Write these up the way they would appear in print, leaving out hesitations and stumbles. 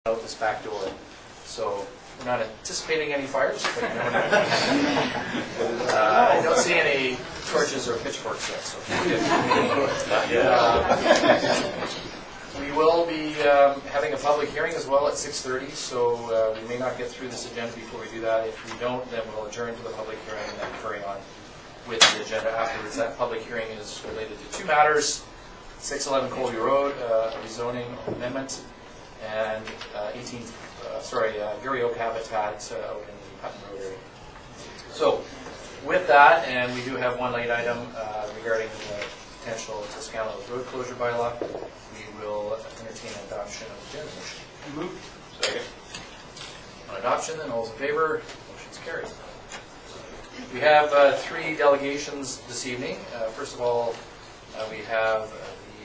out this back door. So we're not anticipating any fires, but you never know. I don't see any torches or pitchforks yet. So we will be having a public hearing as well at 6:30. So we may not get through this agenda before we do that. If we don't, then we'll adjourn to the public hearing and then carry on with the agenda afterwards. That public hearing is related to two matters: 611 Colby Road, rezoning amendment, and Gary Oak Habitat out in the Putnam Road area. So, with that, and we do have one late item regarding the potential Toscano's road closure bylaw, we will entertain adoption of the agenda motion. Move. Second. On adoption, then all those in favor, motion's carried. We have three delegations this evening. First of all, we have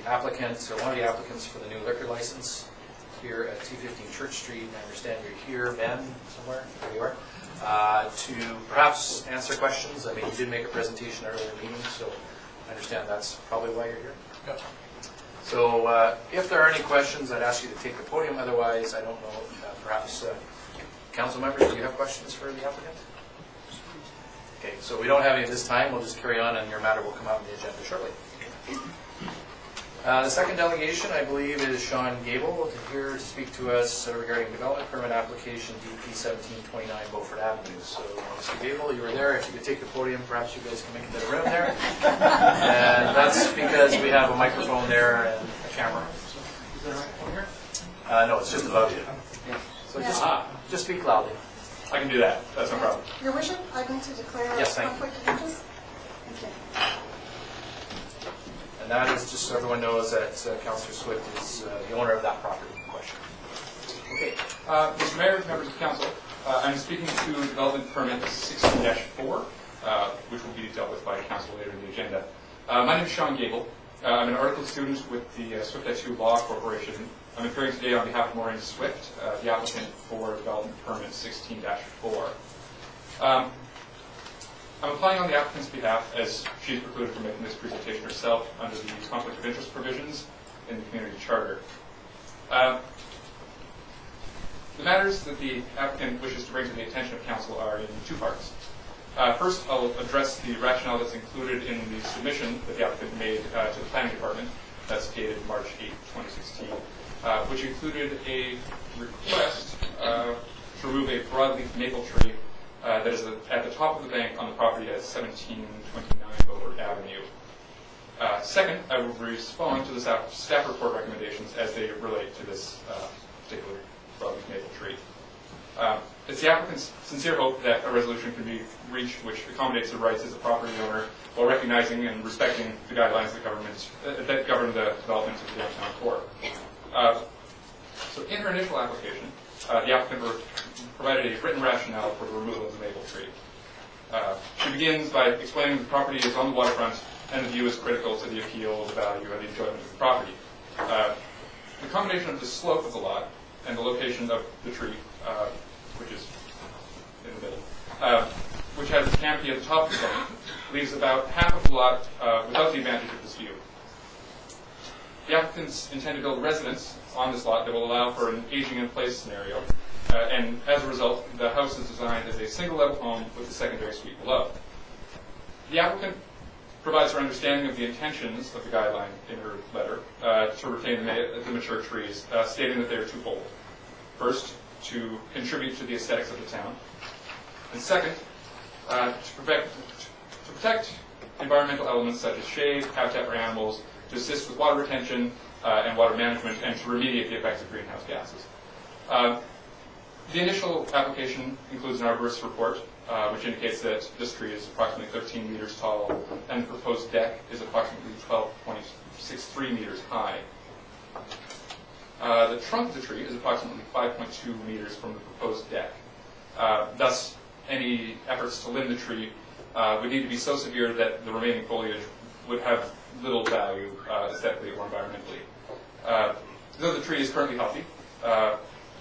the applicant, or one of the applicants for the new liquor license here at 215 Church Street. I understand you're here, Ben, somewhere, there you are, to perhaps answer questions. I mean, you did make a presentation earlier in the meeting, so I understand that's probably why you're here. Yep. So if there are any questions, I'd ask you to take the podium. Otherwise, I don't know, perhaps council members, do you have questions for the applicant? Okay, so we don't have any at this time. We'll just carry on, and your matter will come out on the agenda shortly. The second delegation, I believe, is Sean Gable, here to speak to us regarding development permit application DP 1729 Beaufort Avenue. So, Mr. Gable, you were there. If you could take the podium, perhaps you guys can make a bit of room there. And that's because we have a microphone there and a camera. Is that right over here? No, it's just above you. So just speak loudly. I can do that. That's no problem. Your worship, I need to declare Yes, a conflict of interest. Thank you. And that is just so everyone knows that Councillor Swift is the owner of that property in question. Okay. Mr. Mayor, members of council, I'm speaking to development permit 16-4, which will be dealt with by council later in the agenda. My name is Sean Gable. I'm an articled student with the Swift I2 Law Corporation. I'm appearing today on behalf of Maureen Swift, the applicant for development permit 16-4. I'm applying on the applicant's behalf as she is precluded from making this presentation herself under the conflict of interest provisions in the community charter. The matters that the applicant wishes to bring to the attention of council are in two parts. First, I'll address the rationale that's included in the submission that the applicant made to the planning department. That's dated March 8, 2016, which included a request to remove a broadleaf maple tree that is at the top of the bank on the property at 1729 Beaufort Avenue. Second, I will respond to the staff report recommendations as they relate to this particular broadleaf maple tree. It's the applicant's sincere hope that a resolution can be reached which accommodates the rights as a property owner while recognizing and respecting the guidelines that govern the development of the downtown core. So in her initial application, the applicant provided a written rationale for the removal of the maple tree. She begins by explaining that the property is on the waterfront and the view is critical to the appeal, the value, and the enjoyment of the property. The combination of the slope of the lot and the location of the tree, which is in the middle, which has a canopy at the top of the bank, leaves about half of the lot without the advantage of this view. The applicants intend to build a residence on this lot that will allow for an aging-in-place scenario, and as a result, the house is designed as a single-level home with a secondary suite below. The applicant provides her understanding of the intentions of the guideline in her letter to retain the mature trees, stating that they are twofold. First, to contribute to the aesthetics of the town, and second, to protect environmental elements such as shade, habitat for animals, to assist with water retention and water management, and to remediate the effects of greenhouse gases. The initial application includes an arborist report, which indicates that this tree is approximately 13 meters tall, and the proposed deck is approximately 12.63 meters high. The trunk of the tree is approximately 5.2 meters from the proposed deck. Thus, any efforts to limb the tree would need to be so severe that the remaining foliage would have little value aesthetically or environmentally. Though the tree is currently healthy,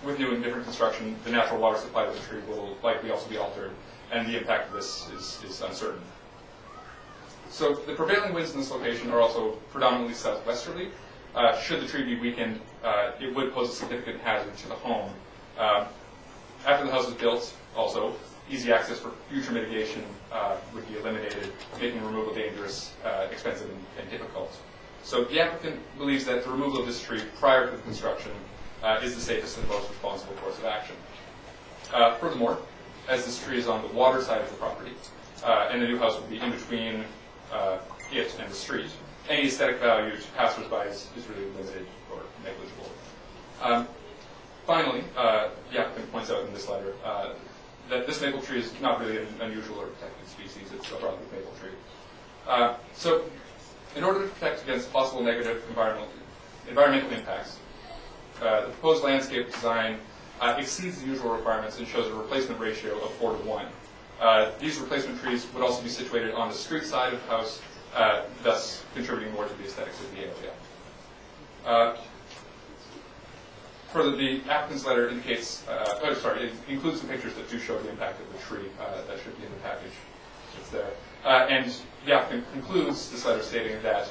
with new and different construction, the natural water supply of the tree will likely also be altered, and the impact of this is uncertain. So the prevailing winds in this location are also predominantly southwesterly, should the tree be weakened, it would pose a significant hazard to the home. After the house is built, also, easy access for future mitigation would be eliminated, making removal dangerous, expensive, and difficult. So the applicant believes that the removal of this tree prior to the construction is the safest and most responsible course of action. Furthermore, as this tree is on the water side of the property, and the new house will be in between it and the street, any aesthetic value to passersby is really limited or negligible. Finally, the applicant points out in this letter that this maple tree is not really an unusual or protected species. It's a broadleaf maple tree. So, in order to protect against possible negative environmental impacts, the proposed landscape design exceeds the usual requirements and shows a replacement ratio of 4:1. These replacement trees would also be situated on the street side of the house, thus contributing more to the aesthetics of the area. Further, the applicant's letter indicates, it includes some pictures that do show the impact of the tree. That should be in the package. It's there. And the applicant concludes this letter stating that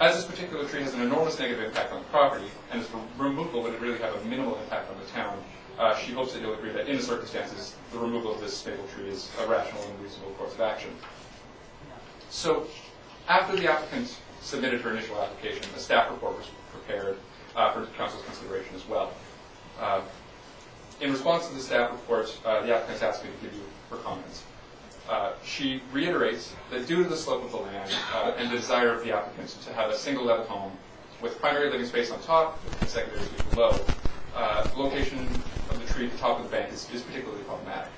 as this particular tree has an enormous negative impact on the property, and its removal would really have a minimal impact on the town, she hopes that you'll agree that in the circumstances, the removal of this maple tree is a rational and reasonable course of action. So, after the applicant submitted her initial application, a staff report was prepared for council's consideration as well. In response to the staff report, the applicant asked me to give you her comments. She reiterates that due to the slope of the land and the desire of the applicant to have a single level home with primary living space on top and secondary space below, the location of the tree at the top of the bank is particularly problematic.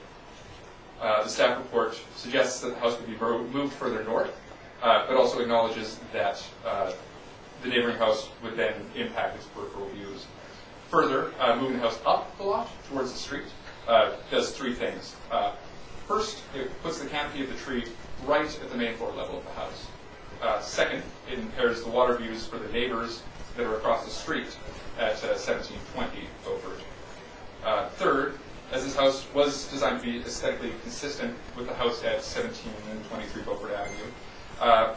The staff report suggests that the house could be moved further north, but also acknowledges that the neighboring house would then impact its peripheral views. Further, moving the house up the lot towards the street does three things. First, it puts the canopy of the tree right at the main floor level of the house. Second, it impairs the water views for the neighbors that are across the street at 1720 Beaufort. Third, as this house was designed to be aesthetically consistent with the house at 1723 Beaufort Avenue,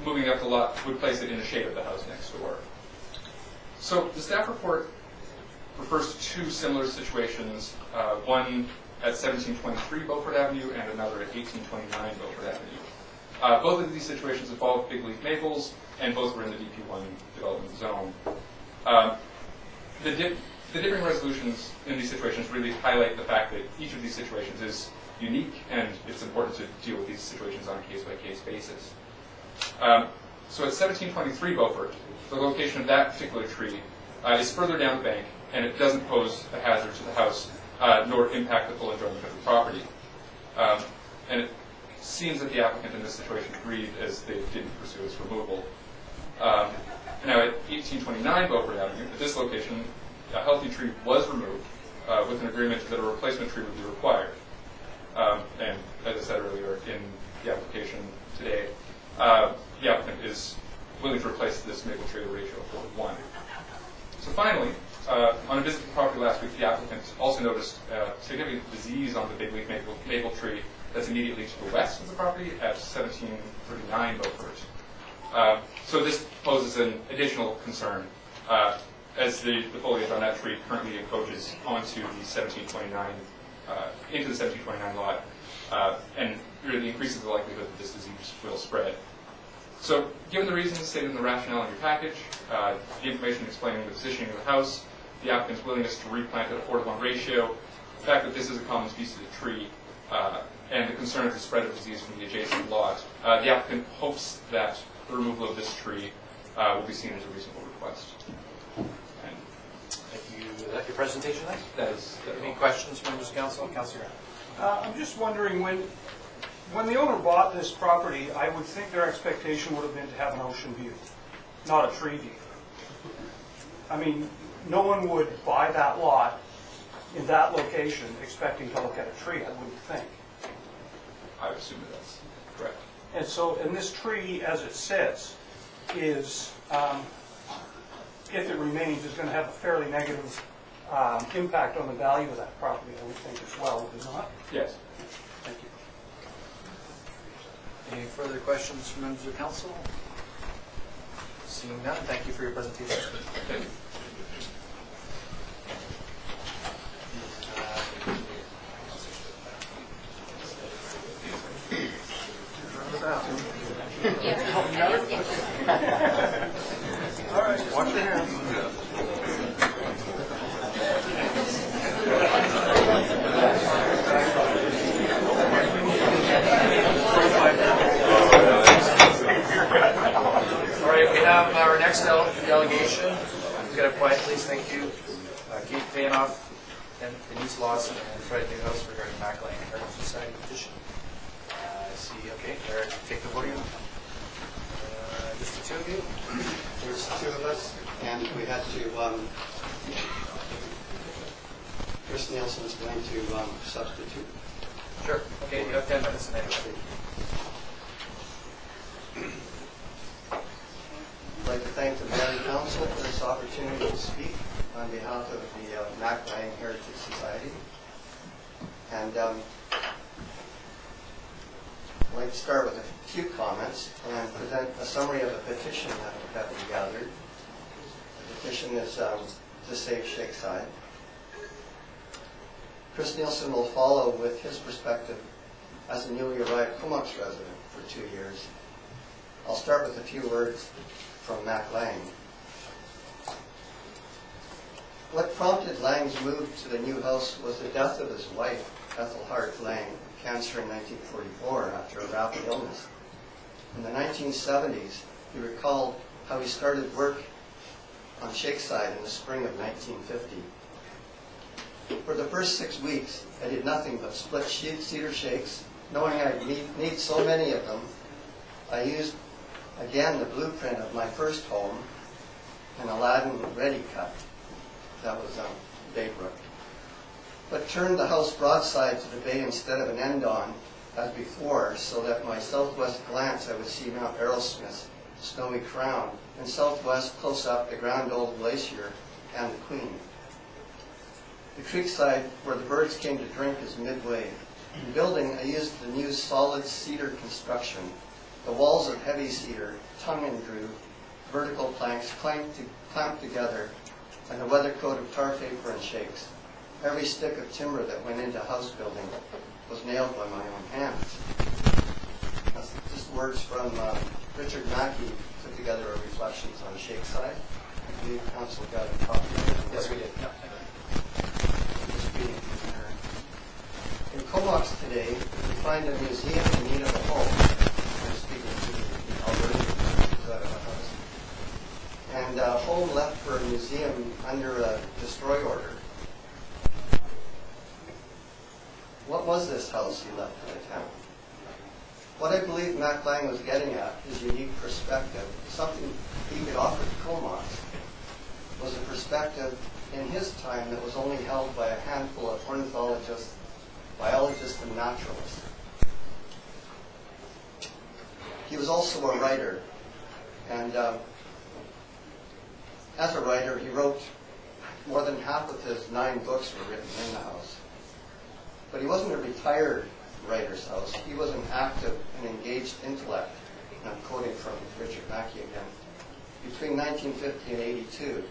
moving up the lot would place it in the shade of the house next door. So the staff report refers to two similar situations, one at 1723 Beaufort Avenue and another at 1829 Beaufort Avenue. Both of these situations involve big leaf maples, and both were in the DP1 development zone. The differing resolutions in these situations really highlight the fact that each of these situations is unique, and it's important to deal with these situations on a case-by-case basis. So at 1723 Beaufort, the location of that particular tree is further down the bank, and it doesn't pose a hazard to the house, nor impact the full enjoyment of the property. And it seems that the applicant in this situation agreed, as they didn't pursue its removal. Now at 1829 Beaufort Avenue, at this location, a healthy tree was removed with an agreement that a replacement tree would be required. And as I said earlier in the application today, the applicant is willing to replace this maple tree at a ratio of 4:1. So finally, on a visit to the property last week, the applicant also noticed significant disease on the big leaf maple tree that's immediately to the west of the property at 1739 Beaufort. So this poses an additional concern, as the foliage on that tree currently encroaches onto the 1729, into the 1729 lot, and really increases the likelihood that this disease will spread. So, given the reasons stated in the rationale in your package, the information explaining the positioning of the house, the applicant's willingness to replant at a 4:1 ratio, the fact that this is a common species of tree, and the concern of the spread of disease from the adjacent lot, the applicant hopes that the removal of this tree will be seen as a reasonable request. And Thank you. Is that your presentation then? that is Any questions, members of council? Councilor. I'm just wondering, when the owner bought this property, I would think their expectation would have been to have an ocean view, not a tree view. I mean, no one would buy that lot in that location expecting to look at a tree, I wouldn't think. I would assume that that's correct. And so, and this tree, as it sits, is, if it remains, is going to have a fairly negative impact on the value of that property, I would think as well, would it not? Yes. Thank you. Any further questions from members of council? Seeing none, thank you for your presentation. Okay. Watch your hands. All right, we have our next delegation. We've got a quiet, please, thank you. Kate Payanoff and Denise Lawson and Fred Newhouse regarding Mac Lane Heritage Society petition. I see, okay, Eric, take the podium. Just the two of you? There's two of us, and we had to, Chris Nielsen is going to substitute. Sure. Okay, you have 10 minutes and then. I'd like to thank the Mayor and Council for this opportunity to speak on behalf of the Mac Lang Heritage Society. And I'd like to start with a few comments and present a summary of a petition that we gathered. The petition is to save Shakeside. Chris Nielsen will follow with his perspective as a newly arrived Comox resident for 2 years. I'll start with a few words from Mac Lang. What prompted Lang's move to the new house was the death of his wife, Ethel Hart Lang, of cancer in 1944 after a rapid illness. In the 1970s, he recalled how he started work on Shakeside in the spring of 1950. For the first 6 weeks, I did nothing but split cedar shakes, knowing I'd need so many of them. I used, again, the blueprint of my first home, an Aladdin Ready Cut. That was Baybrook. But turned the house broadside to the bay instead of an end-on, as before, so that my southwest glance I would see Mount Arrowsmith's snowy crown, and southwest, close up, the Grand Old Glacier and the Queen. The creekside, where the birds came to drink, is midway. In building, I used the new solid cedar construction. The walls of heavy cedar, tongue and groove, vertical planks clamped together, and a weather coat of tar paper and shakes. Every stick of timber that went into house building was nailed by my own hands. That's just words from Richard Mackey, put together a reflections on Shakeside. I believe Council got a copy of it. Yes, we did. Just reading from there. In Comox today, we find a museum in need of a home. I'm speaking to the Alberta House. And a home left for a museum under a destroy order. What was this house he left for the town? What I believe Mac Lang was getting at, his unique perspective, something he could offer to Comox, was a perspective in his time that was only held by a handful of ornithologists, biologists, and naturalists. He was also a writer, and as a writer, he wrote more than half of his 9 books were written in the house. But he wasn't a retired writer's house. He was an active and engaged intellect, and I'm quoting from Richard Mackey again, between 1950 and 82.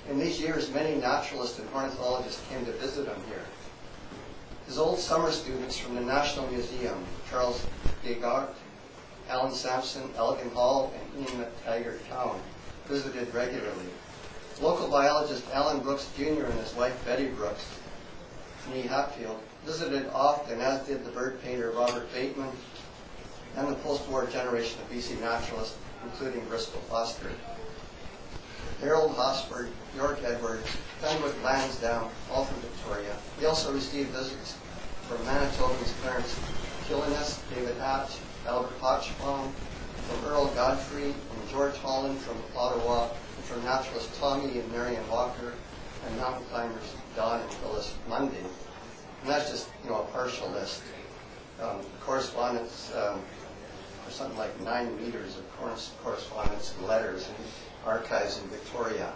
In these years, many naturalists and ornithologists came to visit him here. His old summer students from the National Museum, Charles Gegard, Alan Sampson, Elgin Hall, and Ian McTaggart Cowan, visited regularly. Local biologist Alan Brooks Jr. and his wife Betty Brooks, Nee Hatfield, visited often, as did the bird painter Robert Bateman and the post-war generation of BC naturalists, including Bristol Foster. Harold Hosford, York Edwards, Fenwick Lansdowne, all from Victoria. He also received visits from Manitobans Clarence Killiness, David Hatch, Albert Hotchbaum, from Earl Godfrey, and George Holland from Ottawa, and from naturalists Tommy and Marion Walker, and mountain climbers Don and Phyllis Mundy. And that's just, a partial list. Correspondence for something like 9 meters of correspondence and letters and archives in Victoria.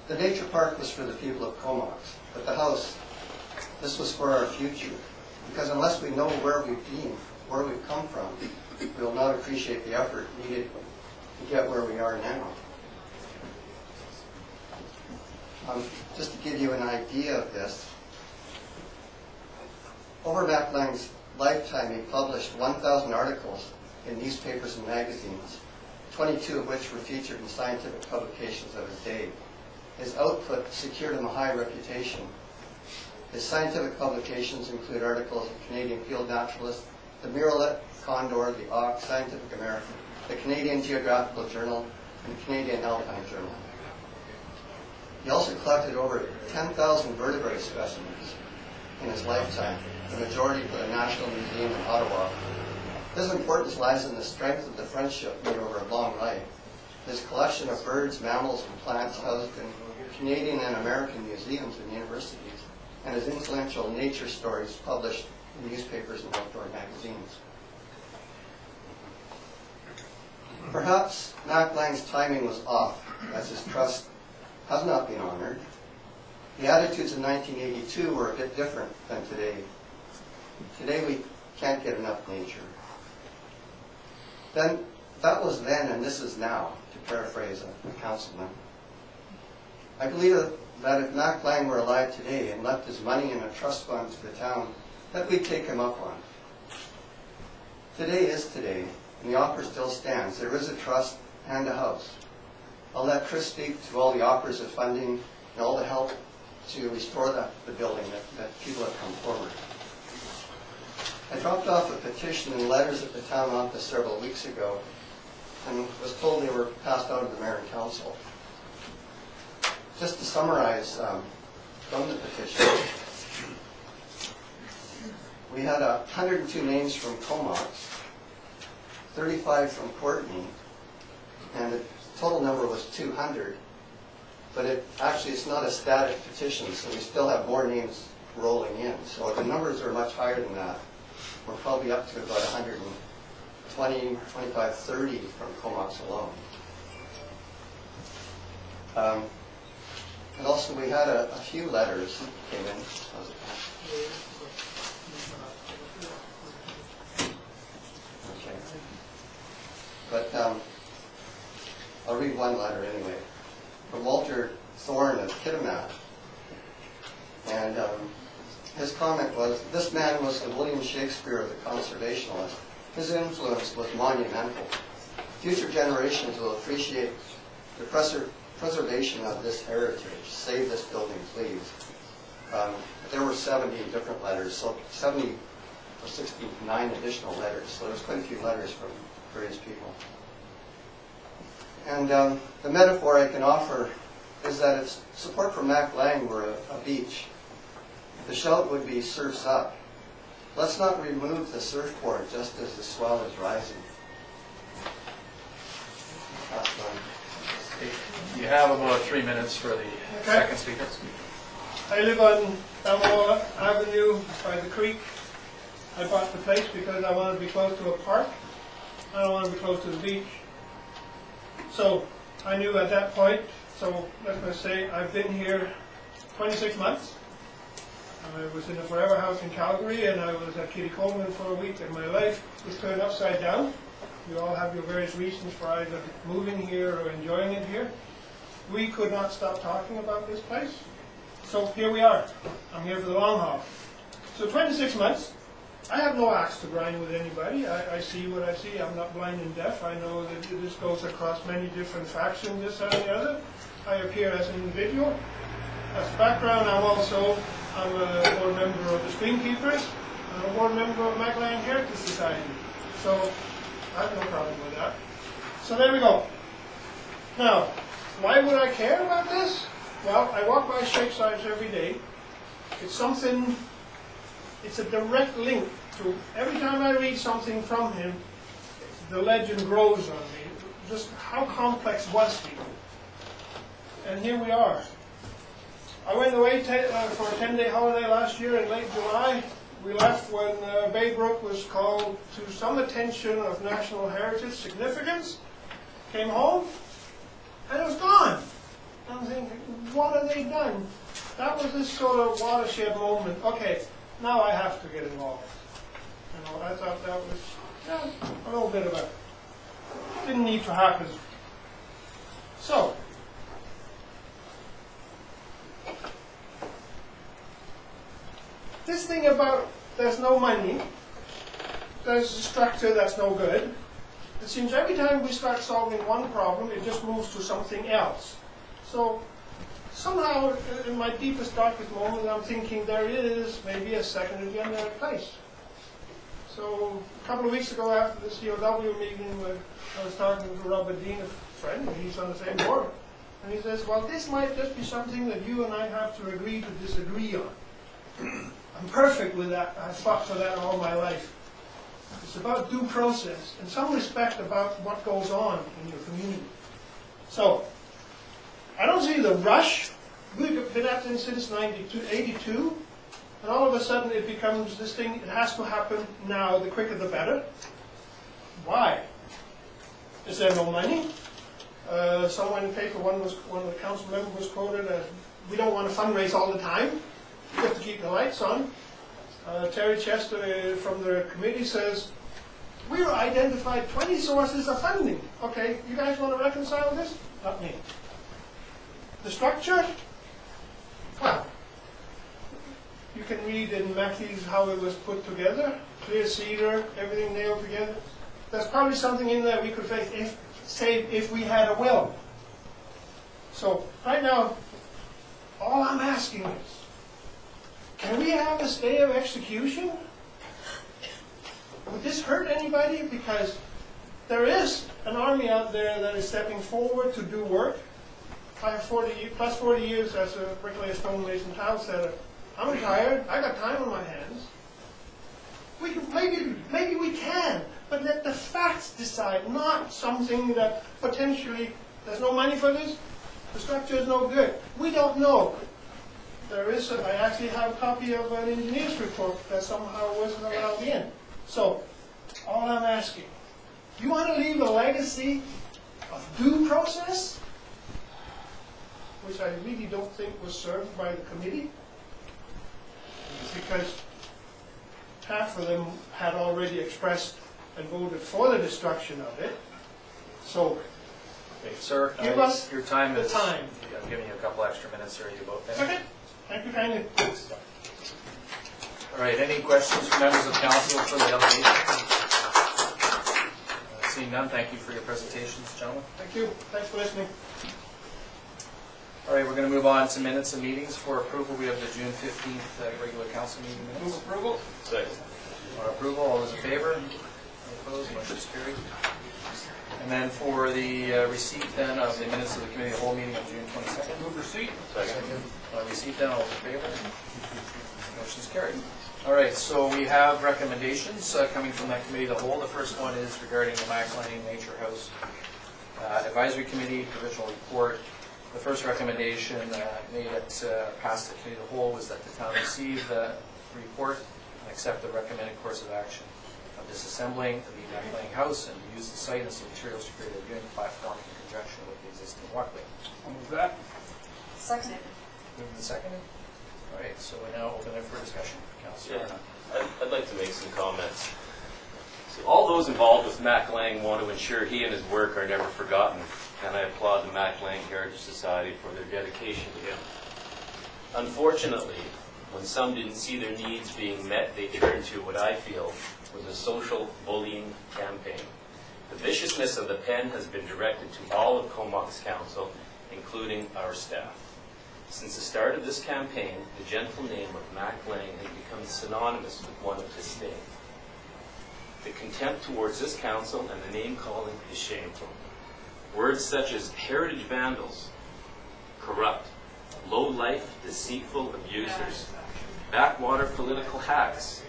The nature park was for the people of Comox, but the house, this was for our future. Because unless we know where we've been, where we've come from, we will not appreciate the effort needed to get where we are now. Just to give you an idea of this, over Mac Lang's lifetime, he published 1,000 articles in newspapers and magazines, 22 of which were featured in scientific publications of his day. His output secured him a high reputation. His scientific publications include articles in Canadian Field Naturalist, the Murrelet, Condor, the Auk, Scientific American, the Canadian Geographical Journal, and the Canadian Alpine Journal. He also collected over 10,000 vertebrate specimens in his lifetime, the majority for the National Museum in Ottawa. His importance lies in the strength of the friendship made over a long life. His collection of birds, mammals, and plants housed in Canadian and American museums and universities, and his influential nature stories published in newspapers and outdoor magazines. Perhaps Mac Lang's timing was off, as his trust has not been honored. The attitudes in 1982 were a bit different than today. Today we can't get enough nature. Then, that was then and this is now, to paraphrase a councilman. I believe that if Mac Lang were alive today and left his money in a trust fund to the town, that we'd take him up on. Today is today, and the offer still stands. There is a trust and a house. I'll let Chris speak to all the offers of funding and all the help to restore the building that people have come forward. I dropped off a petition and letters at the town office several weeks ago and was told they were passed out to the mayor and council. Just to summarize from the petition, we had 102 names from Comox, 35 from Courtney, and the total number was 200. But it's not a static petition, so we still have more names rolling in. So the numbers are much higher than that. We're probably up to about 120, 25, 30 from Comox alone. And also we had a few letters that came in. Okay. But I'll read one letter anyway. From Walter Thorne of Kitimat. And his comment was, this man was the William Shakespeare of the conservationists. His influence was monumental. Future generations will appreciate the preservation of this heritage. Save this building, please. There were 70 different letters, so 70 or 69 additional letters. So there's quite a few letters from various people. And the metaphor I can offer is that if support for Mac Lang were a beach, the shout would be surf's up. Let's not remove the surfboard just as the swell is rising. You have about 3 minutes for the second speaker. I live on Balmoral Avenue by the creek. I bought the place because I wanted to be close to a park. I don't want to be close to the beach. So I knew at that point, so let's just say I've been here 26 months. I was in a forever house in Calgary and I was at Kitty Coleman for a week and my life was turned upside down. You all have your various reasons for either moving here or enjoying it here. We could not stop talking about this place. So here we are. I'm here for the long haul. So 26 months. I have no axe to grind with anybody. I see what I see. I'm not blind and deaf. I know that this goes across many different factions, this and the other. I appear as an individual. As background, I'm a board member of the Streamkeepers. I'm a board member of Mac Lang Heritage Society. So I have no problem with that. So there we go. Now, why would I care about this? Well, I walk by Shakesides every day. It's something, it's a direct link to, every time I read something from him, the legend grows on me. Just how complex was he? And here we are. I went away for a 10-day holiday last year in late July. We left when Bay Brook was called to some attention of national heritage significance. Came home, and it was gone. I'm thinking, what have they done? That was this sort of watershed moment. Okay, now I have to get involved. You know, I thought that was a little bit of a, didn't need to happen. So, this thing about there's no money, there's a structure that's no good, it seems every time we start solving one problem, it just moves to something else. So, somehow, in my deepest, darkest moment, I'm thinking there is maybe a second agenda in place. So, a couple of weeks ago after the COW meeting, I was talking to Robert Dean, a friend, and he's on the same board. And he says, well, this might just be something that you and I have to agree to disagree on. I'm perfect with that. I fought for that all my life. It's about due process and some respect about what goes on in your community. So, I don't see the rush. We've been at this since 82, and all of a sudden it becomes this thing, it has to happen now, the quicker the better. Why? Is there no money? Someone in the paper, one of the council members was quoted as, we don't want to fundraise all the time, we have to keep the lights on. Terry Chester from the committee says, we've identified 20 sources of funding. Okay, you guys want to reconcile this? Not me. The structure? Well, you can read in Mackey's how it was put together. Clear cedar, everything nailed together. There's probably something in there we could say if we had a will. So, right now, all I'm asking is, can we have a stay of execution? Would this hurt anybody? Because there is an army out there that is stepping forward to do work. I have 40 years as a bricklayer, stonemason, tile setter. I'm retired. I got time on my hands. We can, maybe we can, but let the facts decide, not something that potentially there's no money for this. The structure is no good. We don't know. There is. I actually have a copy of an engineer's report that somehow wasn't allowed in. So, all I'm asking, you want to leave a legacy of due process, which I really don't think was served by the committee, because half of them had already expressed and voted for the destruction of it. So, Okay, sir, give us your time the is, time. I'm giving you a couple extra minutes here. You about finished? Okay, thank you kindly. All right, any questions from members of council for the delegation? Seeing none, thank you for your presentations, gentlemen. Thank you. Thanks for listening. All right, we're going to move on to minutes and meetings. For approval, we have the June 15th regular council meeting Move minutes. approval. Second. On approval, all those in favor? Any opposed? Motion is carried. And then for the receipt then of the minutes of the committee of the whole meeting of June 22nd. Move receipt. Second. Receipt then, all those in favor? Motion is carried. All right, so we have recommendations coming from that committee of the whole. The first one is regarding the Mac Lane Nature House Advisory Committee provisional report. The first recommendation made at past the committee of the whole was that the town receive the report and accept the recommended course of action of disassembling the Mac Lane house and use the site as the materials to create a viewing platform in conjunction with the existing walkway. I'll move that. Second. Moved and seconded. All right, so we now open it for discussion. Councilor. Yeah, I'd like to make some comments. So all those involved with Mac Lang want to ensure he and his work are never forgotten, and I applaud the Mac Lang Heritage Society for their dedication to him. Unfortunately, when some didn't see their needs being met, they turned to what I feel was a social bullying campaign. The viciousness of the pen has been directed to all of Comox Council, including our staff. Since the start of this campaign, the gentle name of Mac Lang has become synonymous with one of disdain. The contempt towards this council and the name-calling is shameful. Words such as heritage vandals, corrupt, low-life, deceitful abusers, backwater political hacks,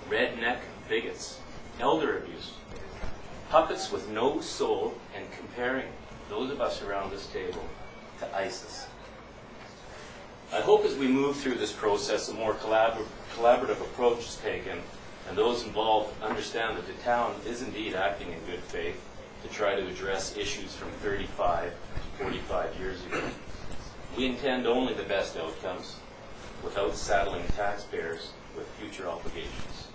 redneck bigots, elder abuse, puppets with no soul, and comparing those of us around this table to ISIS. I hope as we move through this process, a more collaborative approach is taken, and those involved understand that the town is indeed acting in good faith to try to address issues from 35 to 45 years ago. We intend only the best outcomes without saddling taxpayers with future obligations.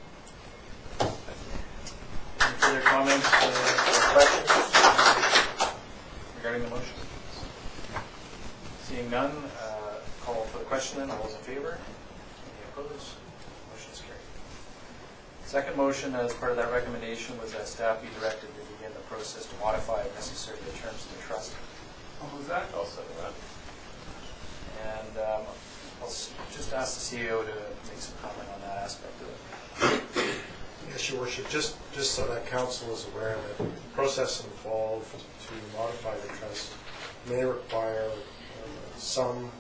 further comments or questions regarding the motion? Seeing none, call for the question then. All those in favor? Any opposed? Motion is carried. Second motion, as part of that recommendation, was that staff be directed to begin the process to modify, if necessary, the terms of the trust. I'll move that. I'll second that. And I'll just ask the CEO to make some comment on that aspect of it. Yes, Your Worship, just so that council is aware that the process involved to modify the trust may require some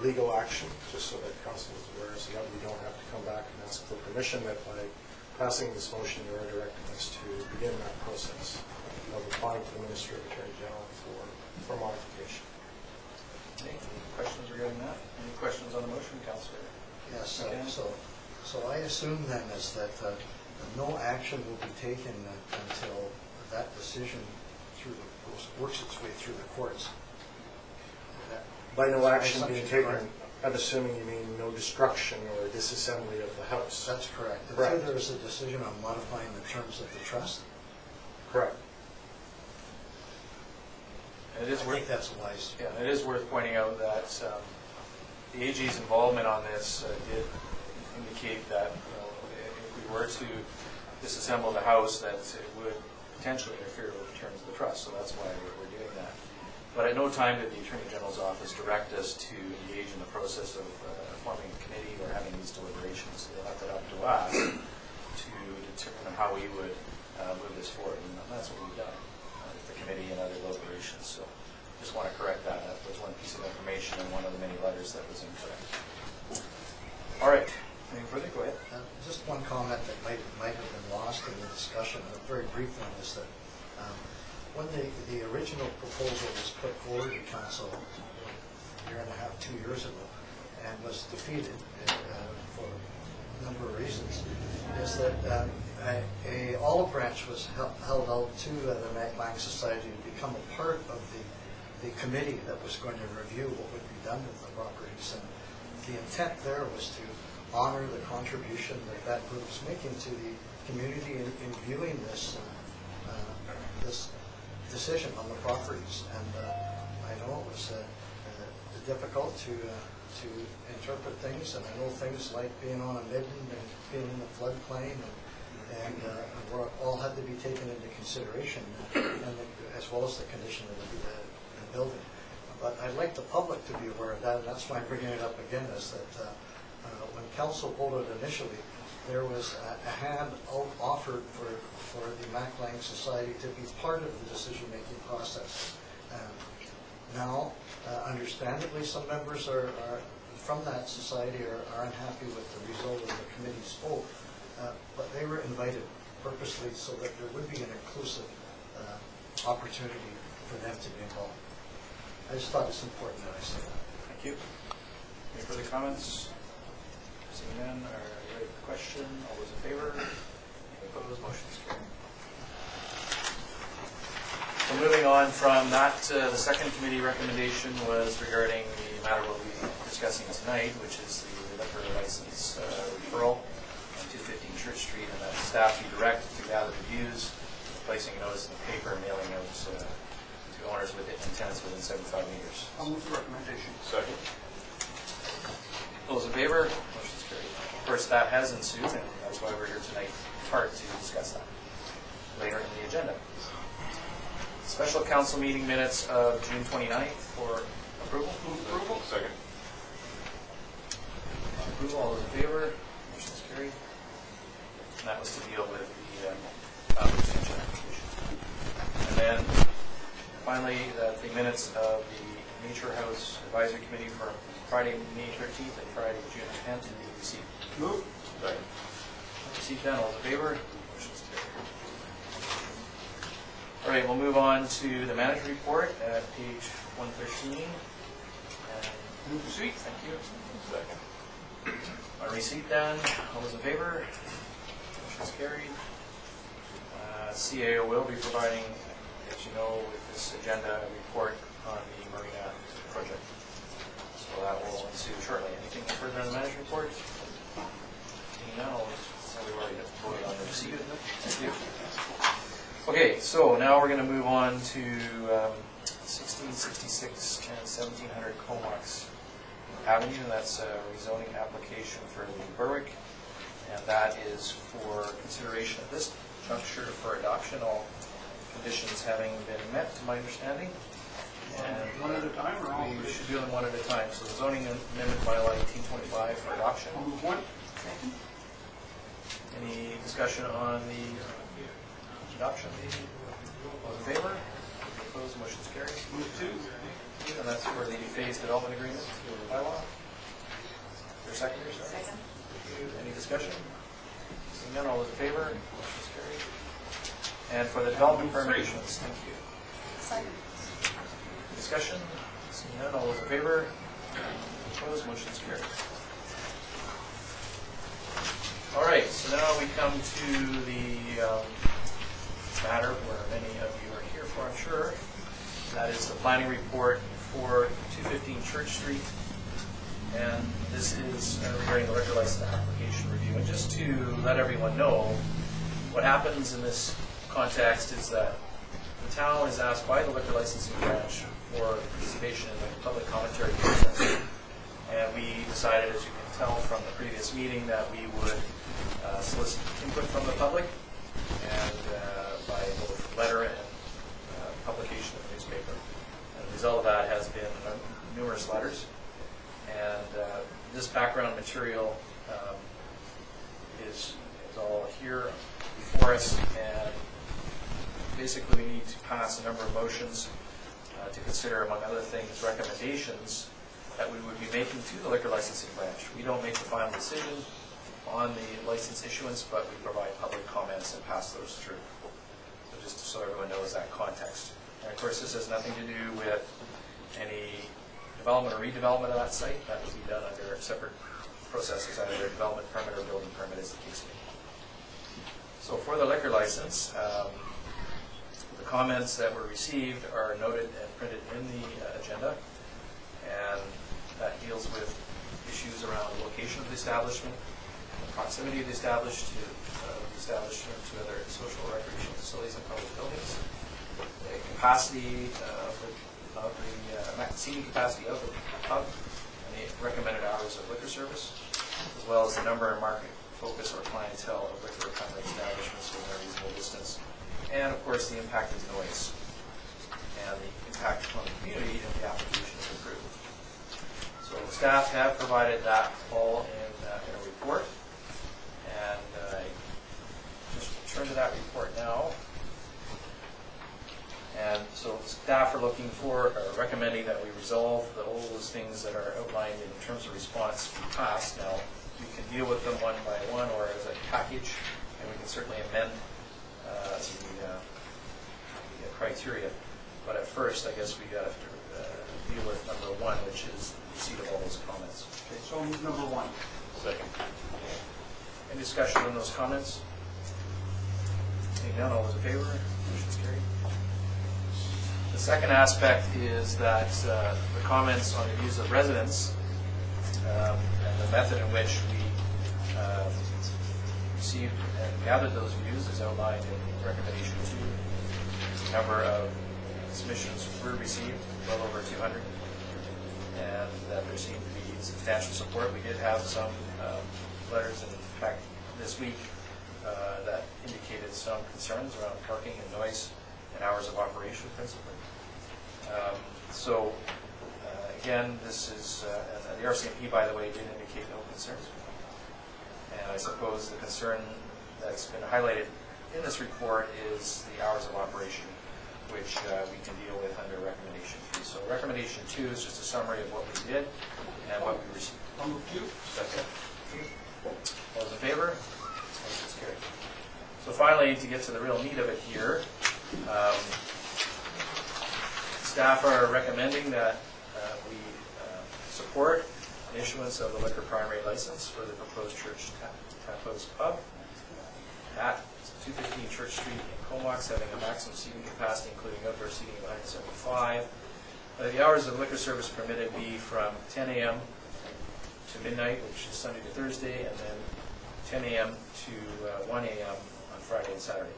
legal action, just so that council is aware, so that we don't have to come back and ask for permission, that by passing this motion, you are directing us to begin that process of applying to the Minister of Attorney General for modification. Any questions regarding that? Any questions on the motion, Councillor? Yes, Okay. so I assume then is that no action will be taken until that decision works its way through the courts. By no action Assumption, being taken, correct? I'm assuming you mean no destruction or disassembly of the house. That's correct. Correct. Until there is a decision on modifying the terms of the trust, Correct. And it I is think that's wise. Yeah, it is worth pointing out that the AG's involvement on this did indicate that if we were to disassemble the house, that it would potentially interfere with the terms of the trust. So that's why we're doing that. But at no time did the Attorney General's office direct us to engage in the process of forming a committee or having these deliberations. So they left it up to us to determine how we would move this forward. And that's what we've done with the committee and other deliberations. So just want to correct that. That was one piece of information in one of the many letters that was incorrect. All right. Anything further? Go ahead. Just one comment that might have been lost in the discussion, a very brief one, is that when the original proposal was put forward to council a year and a half, 2 years ago, and was defeated for a number of reasons, is that a olive branch was held out to the Mac Lang Society to become a part of the committee that was going to review what would be done with the properties. And the intent there was to honor the contribution that group was making to the community in viewing this decision on the properties. And I know it was difficult to interpret things, and I know things like being on a midden and being in the floodplain and all had to be taken into consideration, and as well as the condition of the building. But I'd like the public to be aware of that, and that's why I'm bringing it up again, is that when council voted initially, there was a hand offered for the Mac Lang Society to be part of the decision-making process. Now, understandably, some members from that society are unhappy with the result of the committee's vote, but they were invited purposely so that there would be an inclusive opportunity for them to be involved. I just thought it's important that I say that. Thank you. Any further comments? Seeing none, are you ready for the question? All those in favor? Any opposed? Motion is carried. So moving on from that, the second committee recommendation was regarding the matter we'll be discussing tonight, which is the liquor license referral on 215 Church Street, and that staff be directed to gather reviews, placing a notice in the paper, and mailing out to owners with intents within 75 meters. I'll move the recommendation. Second. Those in favor? Motion is carried. Of course, that has ensued, and that's why we're here tonight, in part, to discuss that later in the agenda. Special council meeting minutes of June 29th for approval. Move approval. Second. Approval, all those in favor? Motion is carried. And that was to deal with the extension application. And then finally, the minutes of the Nature House Advisory Committee for Friday, May 13th and Friday, June 10th to be received. Move. Second. Received then, all in favor? Motion is carried. All right, we'll move on to the manager report at page 113. And Move receipt. thank you. Second. On receipt then, all those in favor? Motion is carried. CAO will be providing, as you know, with this agenda, a report on the Marina project. So that will ensue shortly. Anything further on the manager report? Seeing none, we've already voted on the receipt. Thank you. So now we're going to move on to 1666 and 1700 Comox Avenue. That's a rezoning application for the Berwick, and that is for consideration at this juncture for adoption, all conditions having been met, to my understanding. And One at a time or all we three? should do them one at a time. So the zoning amendment bylaw 1825 for adoption. I'll move one. Second. Any discussion on the adoption? All in favor? Opposed? Motion's carried. Move two. And that's for the phased development agreement bylaw. Your second? Second. Any discussion? Seeing none, all those in favor? Motion's carried. And for the development permit issuance, thank you. Second. Discussion? Seeing none, all those in favor? Opposed? Motion's carried. All right, so now we come to the matter where many of you are here for, I'm sure. That is the planning report for 215 Church Street. And this is regarding the liquor license application review. And just to let everyone know, what happens in this context is that the town is asked by the liquor licensing branch for participation in the public commentary process. And we decided, as you can tell from the previous meeting, that we would solicit input from the public, and by both letter and publication in the newspaper. And the result of that has been numerous letters. And this background material is all here before us, and basically we need to pass a number of motions to consider, among other things, recommendations that we would be making to the liquor licensing branch. We don't make the final decision on the license issuance, but we provide public comments and pass those through. So just so everyone knows that context. And of course, this has nothing to do with any development or redevelopment of that site. That would be done under separate processes, either a development permit or building permit, as the case may be. So for the liquor license, the comments that were received are noted and printed in the agenda, and that deals with issues around the location of the establishment, the proximity of the establishment to other social or recreational facilities and public buildings, the capacity of the seating capacity of the pub, and the recommended hours of liquor service, as well as the number and market focus or clientele of liquor recovery establishments within a reasonable distance, and of course the impact of noise and the impact on the community if the application is approved. So staff have provided that all in a report, and I just turn to that report now. And so staff are looking for, or recommending that we resolve all those things that are outlined in terms of response be passed. Now, we can deal with them one by one or as a package, and we can certainly amend the criteria. But at first, I guess we got to deal with number one, which is receipt of all those comments. Okay, so move number one. Second. Any discussion on those comments? Seeing none, all those in favor? Motion's carried. The second aspect is that the comments on the views of residents and the method in which we received and gathered those views is outlined in recommendation 2. The number of submissions were received, well over 200, and that there seemed to be substantial support. We did have some letters, in fact, this week that indicated some concerns around parking and noise and hours of operation, principally. Again, this is, the RCMP, by the way, did indicate no concerns. And I suppose the concern that's been highlighted in this report is the hours of operation, which we can deal with under recommendation 3. So recommendation 2 is just a summary of what we did and what we received. I'll move two. Second. All those in favor? Motion's carried. So finally, to get to the real meat of it here, staff are recommending that we support an issuance of the liquor primary license for the proposed Church Tapo's Pub at 215 Church Street in Comox, having a maximum seating capacity, including outdoor seating of 175. The hours of liquor service permitted be from 10 a.m. to midnight, which is Sunday to Thursday, and then 10 a.m. to 1 a.m. on Friday and Saturday.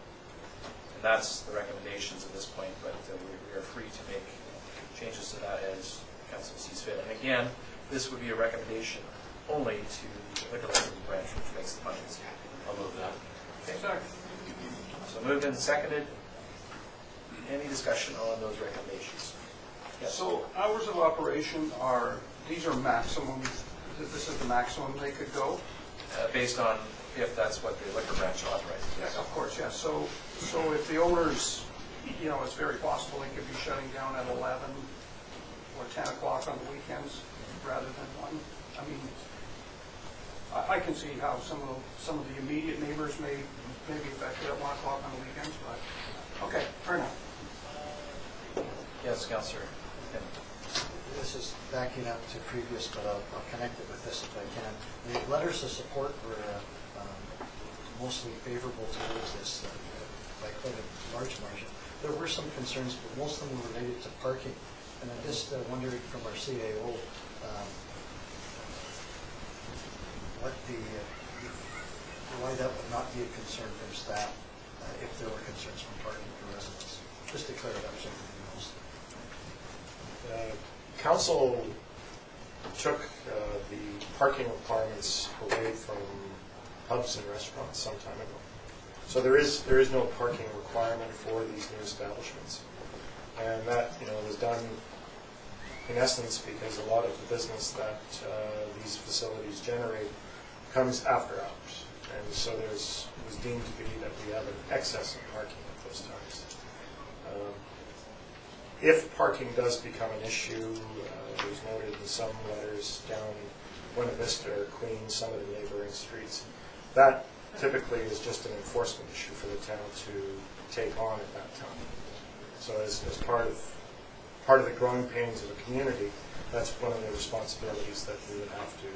And And that's the recommendations at this point, but we are free to make changes to that as council sees fit. And again, this would be a recommendation only to the liquor license branch, which makes the findings. I'll move that. Okay. So moved and seconded. Any discussion on those recommendations? Yes. So hours of operation are, these are maximum, this is the maximum they could go? Based on if that's what the liquor branch authorizes. Yes, of course, yes. So if the owners, you know, it's very possible they could be shutting down at 11 or 10 o'clock on the weekends rather than 1. I mean, I can see how some of the immediate neighbors may be affected at 1 o'clock on the weekends, but, okay, fair enough. Yes, Councillor. This is backing up to previous, but I'll connect it with this if I can. The letters of support were mostly favorable towards this by quite a large margin. There were some concerns, but most of them were related to parking. And I'm just wondering from our CAO why that would not be a concern from staff if there were concerns from parking for residents. Just to clear it up so everything else. Council took the parking requirements away from pubs and restaurants some time ago. So there is no parking requirement for these new establishments. And that, was done in essence because a lot of the business that these facilities generate comes after hours. And so it was deemed to be that we have an excess of parking at those times. If parking does become an issue, it was noted in some letters down Buena Vista or Queens, some of the neighboring streets. That typically is just an enforcement issue for the town to take on at that time. So as part of the growing pains of a community, that's one of the responsibilities that we would have to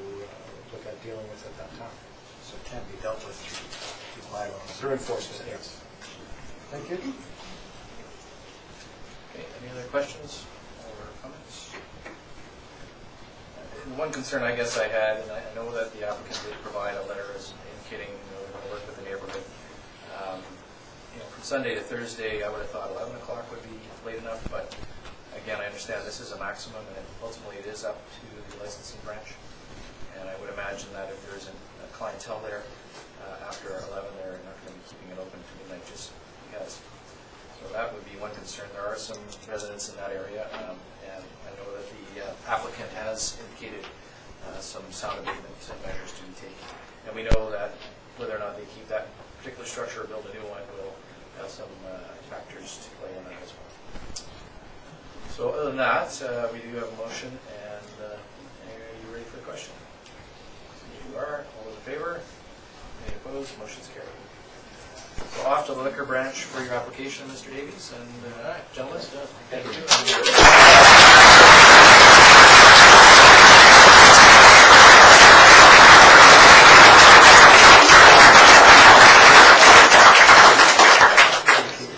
look at dealing with at that time. So it can be dealt with through bylaws. Through enforcement, yes. Thank you. Okay, any other questions or comments? One concern I guess I had, and I know that the applicant did provide a letter as indicating we're going to work with the neighborhood. From Sunday to Thursday, I would have thought 11 o'clock would be late enough, but again, I understand this is a maximum, and ultimately it is up to the licensing branch. And I would imagine that if there isn't a clientele there after 11, they're not going to be keeping it open to midnight just because. So that would be one concern. There are some residents in that area, and I know that the applicant has indicated some sound abatement measures to be taken. And we know that whether or not they keep that particular structure or build a new one will have some factors to play in that as well. So other than that, we do have a motion, and are you ready for the question? You are. All those in favor? Any opposed? Motion's carried. So off to the liquor branch for your application, Mr. Davies, and gentlemen. Thank you.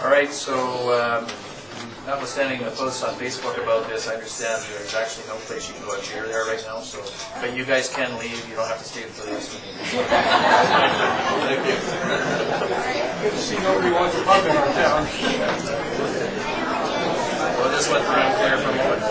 All right, so notwithstanding the posts on Facebook about this, I understand there's actually no place you can go out here there right now. So, but you guys can leave. You don't have to stay for the rest of the meeting. Thank you. Good to see nobody wants a pub in our town. We'll just let the room clear for a moment.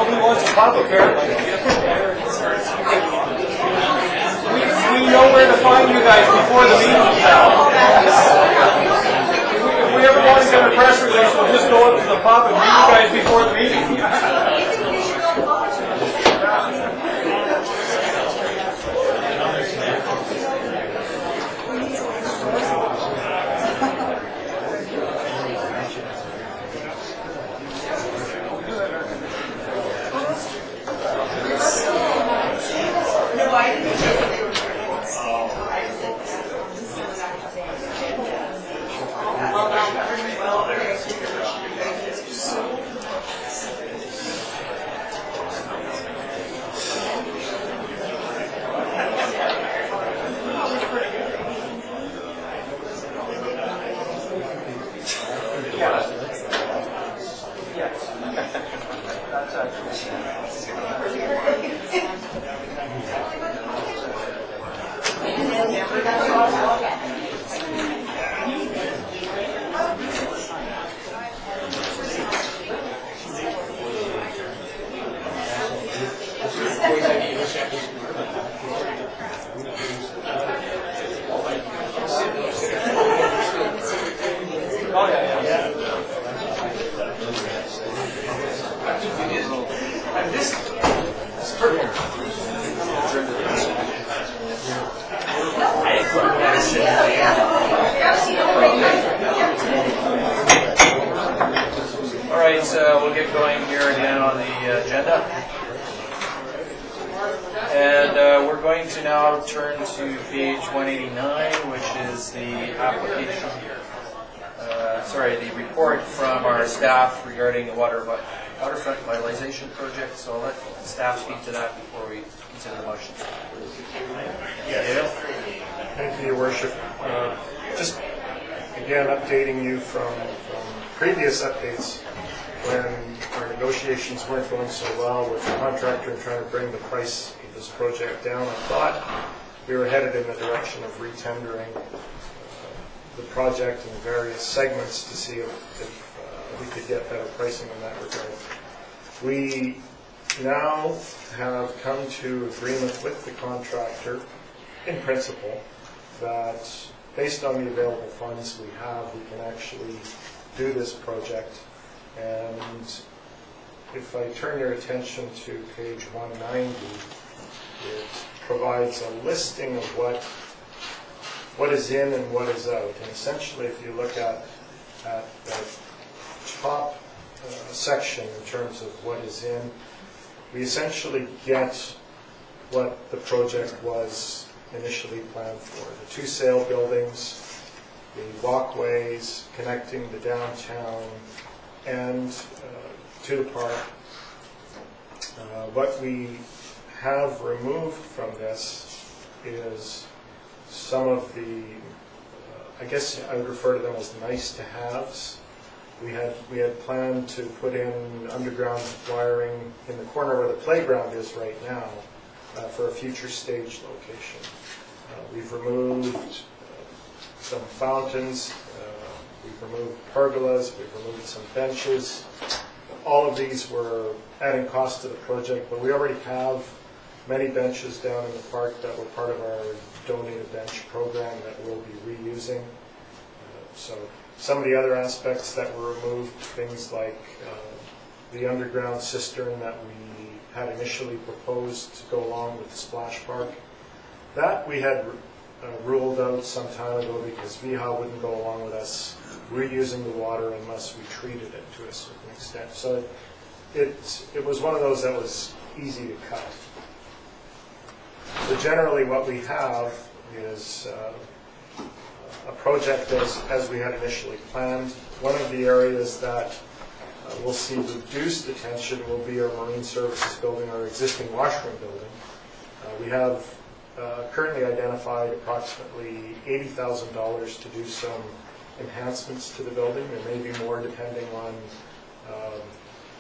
Nobody wants a pub, apparently. We know where to find you guys before the meeting. If we ever want to get a press release, we'll just go up to the pub and meet you guys before the meeting. All right, so we'll get going here again on the agenda. And we're going to now turn to page 189, which is the application, the report from our staff regarding the waterfront vitalization project. So I'll let staff speak to that before we consider the motions. Thank you, Your Worship. Just again updating you from previous updates when our negotiations weren't going so well with the contractor and trying to bring the price of this project down. I thought we were headed in the direction of retendering the project in various segments to see if we could get better pricing in that regard. We now have come to agreement with the contractor in principle that based on the available funds we have, we can actually do this project. And if I turn your attention to page 190, it provides a listing of what is in and what is out. And essentially, if you look at the top section in terms of what is in, we essentially get what the project was initially planned for. The 2 sale buildings, the walkways connecting the downtown and to the park. What we have removed from this is some of the, I guess I would refer to them as nice-to-haves. We had planned to put in underground wiring in the corner where the playground is right now for a future stage location. We've removed some fountains, we've removed pergolas, we've removed some benches. All of these were adding cost to the project, but we already have many benches down in the park that were part of our donated bench program that we'll be reusing. So some of the other aspects that were removed, things like the underground cistern that we had initially proposed to go along with the splash park. That we had ruled out some time ago because VHA wouldn't go along with us reusing the water unless we treated it to a certain extent. So it was one of those that was easy to cut. So generally what we have is a project as we had initially planned. One of the areas that we'll see reduced attention will be our marine services building, our existing washroom building. We have currently identified approximately $80,000 to do some enhancements to the building. There may be more depending on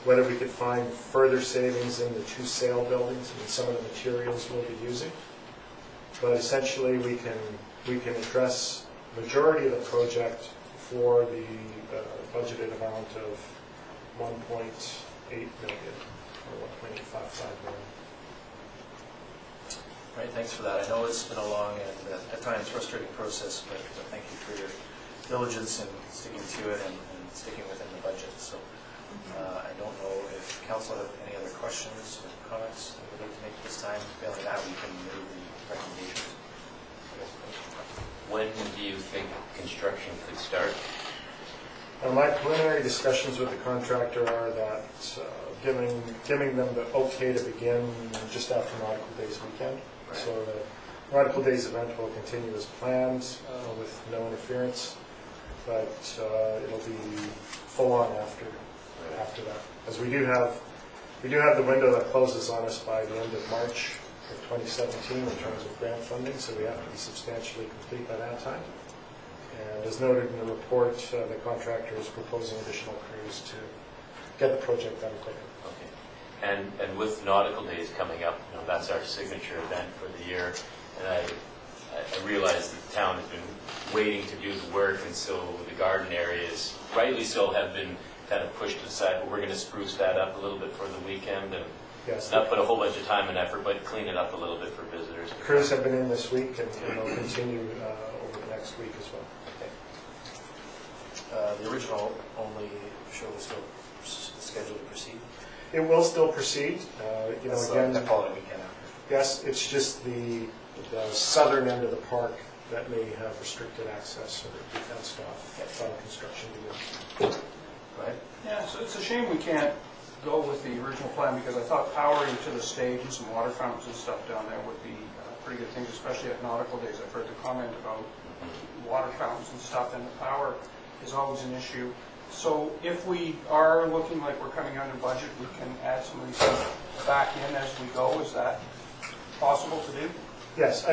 whether we could find further savings in the two sale buildings and some of the materials we'll be using. But essentially, we can address majority of the project for the budgeted amount of 1.8 million or 1.855 million. Right, thanks for that. I know it's been a long and at times frustrating process, but thank you for your diligence in sticking to it and sticking within the budget. So I don't know if council have any other questions or comments they would like to make this time. Failing that, we can move the recommendations. When do you think construction could start? My preliminary discussions with the contractor are that giving them the okay to begin just after Nautical Days weekend. Right. So the Nautical Days event will continue as planned with no interference, but it'll be full on after that. As we do have the window that closes on us by the end of March of 2017 in terms of grant funding, so we have to be substantially complete by that time. And as noted in the report, the contractor is proposing additional crews to get the project done quicker. Okay. And with Nautical Days coming up, that's our signature event for the year, and I realize that the town has been waiting to do the work, and so the garden areas, rightly so, have been kind of pushed aside, but we're going to spruce that up a little bit for the weekend and Yes, not put a whole bunch of time and effort, but clean it up a little bit for visitors. crews have been in this week and will continue over the next week as well. The original only show was still scheduled to proceed. It will still proceed. That's Again, the following weekend after. yes, it's just the southern end of the park that may have restricted access or be fenced off from construction begins. Go ahead. Yeah, so it's a shame we can't go with the original plan, because I thought powering to the stage and some water fountains and stuff down there would be pretty good things, especially at Nautical Days. I've heard the comment about water fountains and stuff, and the power is always an issue. So if we are looking like we're coming under budget, we can add some of these things back in as we go. Is that possible to do? Yes,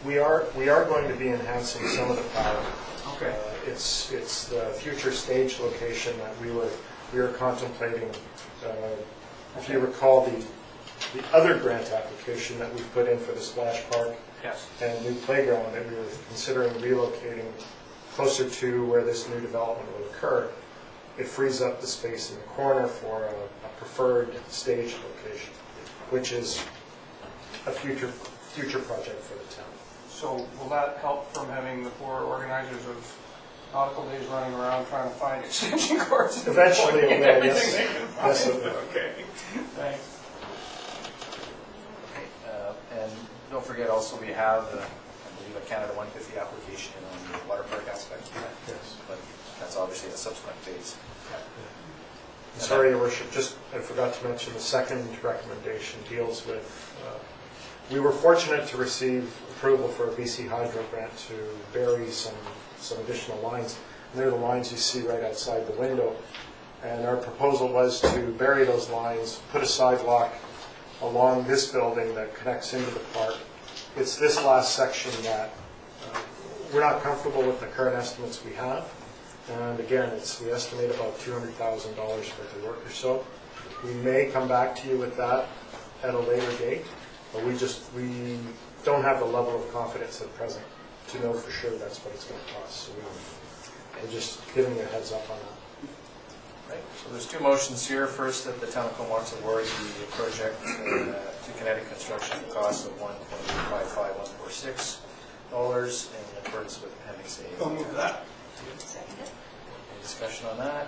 we are going to be enhancing some of the power. Okay. It's the future stage location that we were contemplating. If you recall, the other grant application that we put in for the splash park Yes. and new playground that we were considering relocating closer to where this new development will occur, it frees up the space in the corner for a preferred stage location, which is a future project for the town. So will that help from having the poor organizers of Nautical Days running around trying to find extension cords? Eventually, it will, yes. Everything they can find. Yes, it will. Okay, thanks. And don't forget also we have, I believe, a Canada 150 application on the water park aspect of that. Yes. But that's obviously a subsequent phase. Sorry, Your Worship, I forgot to mention the second recommendation deals with, we were fortunate to receive approval for a BC Hydro grant to bury some additional lines. And they're the lines you see right outside the window. And our proposal was to bury those lines, put a sidewalk along this building that connects into the park. It's this last section that we're not comfortable with the current estimates we have. And again, we estimate about $200,000 worth of work or so. We may come back to you with that at a later date, but we don't have the level of confidence at present to know for sure that's what it's going to cost. So we're just giving you a heads up on that. Right. So there's two motions here. First, that the town of Comox award the project to Kinetic Construction at a cost of $1,55146 in accordance with Appendix A. I'll move that. Any discussion on that?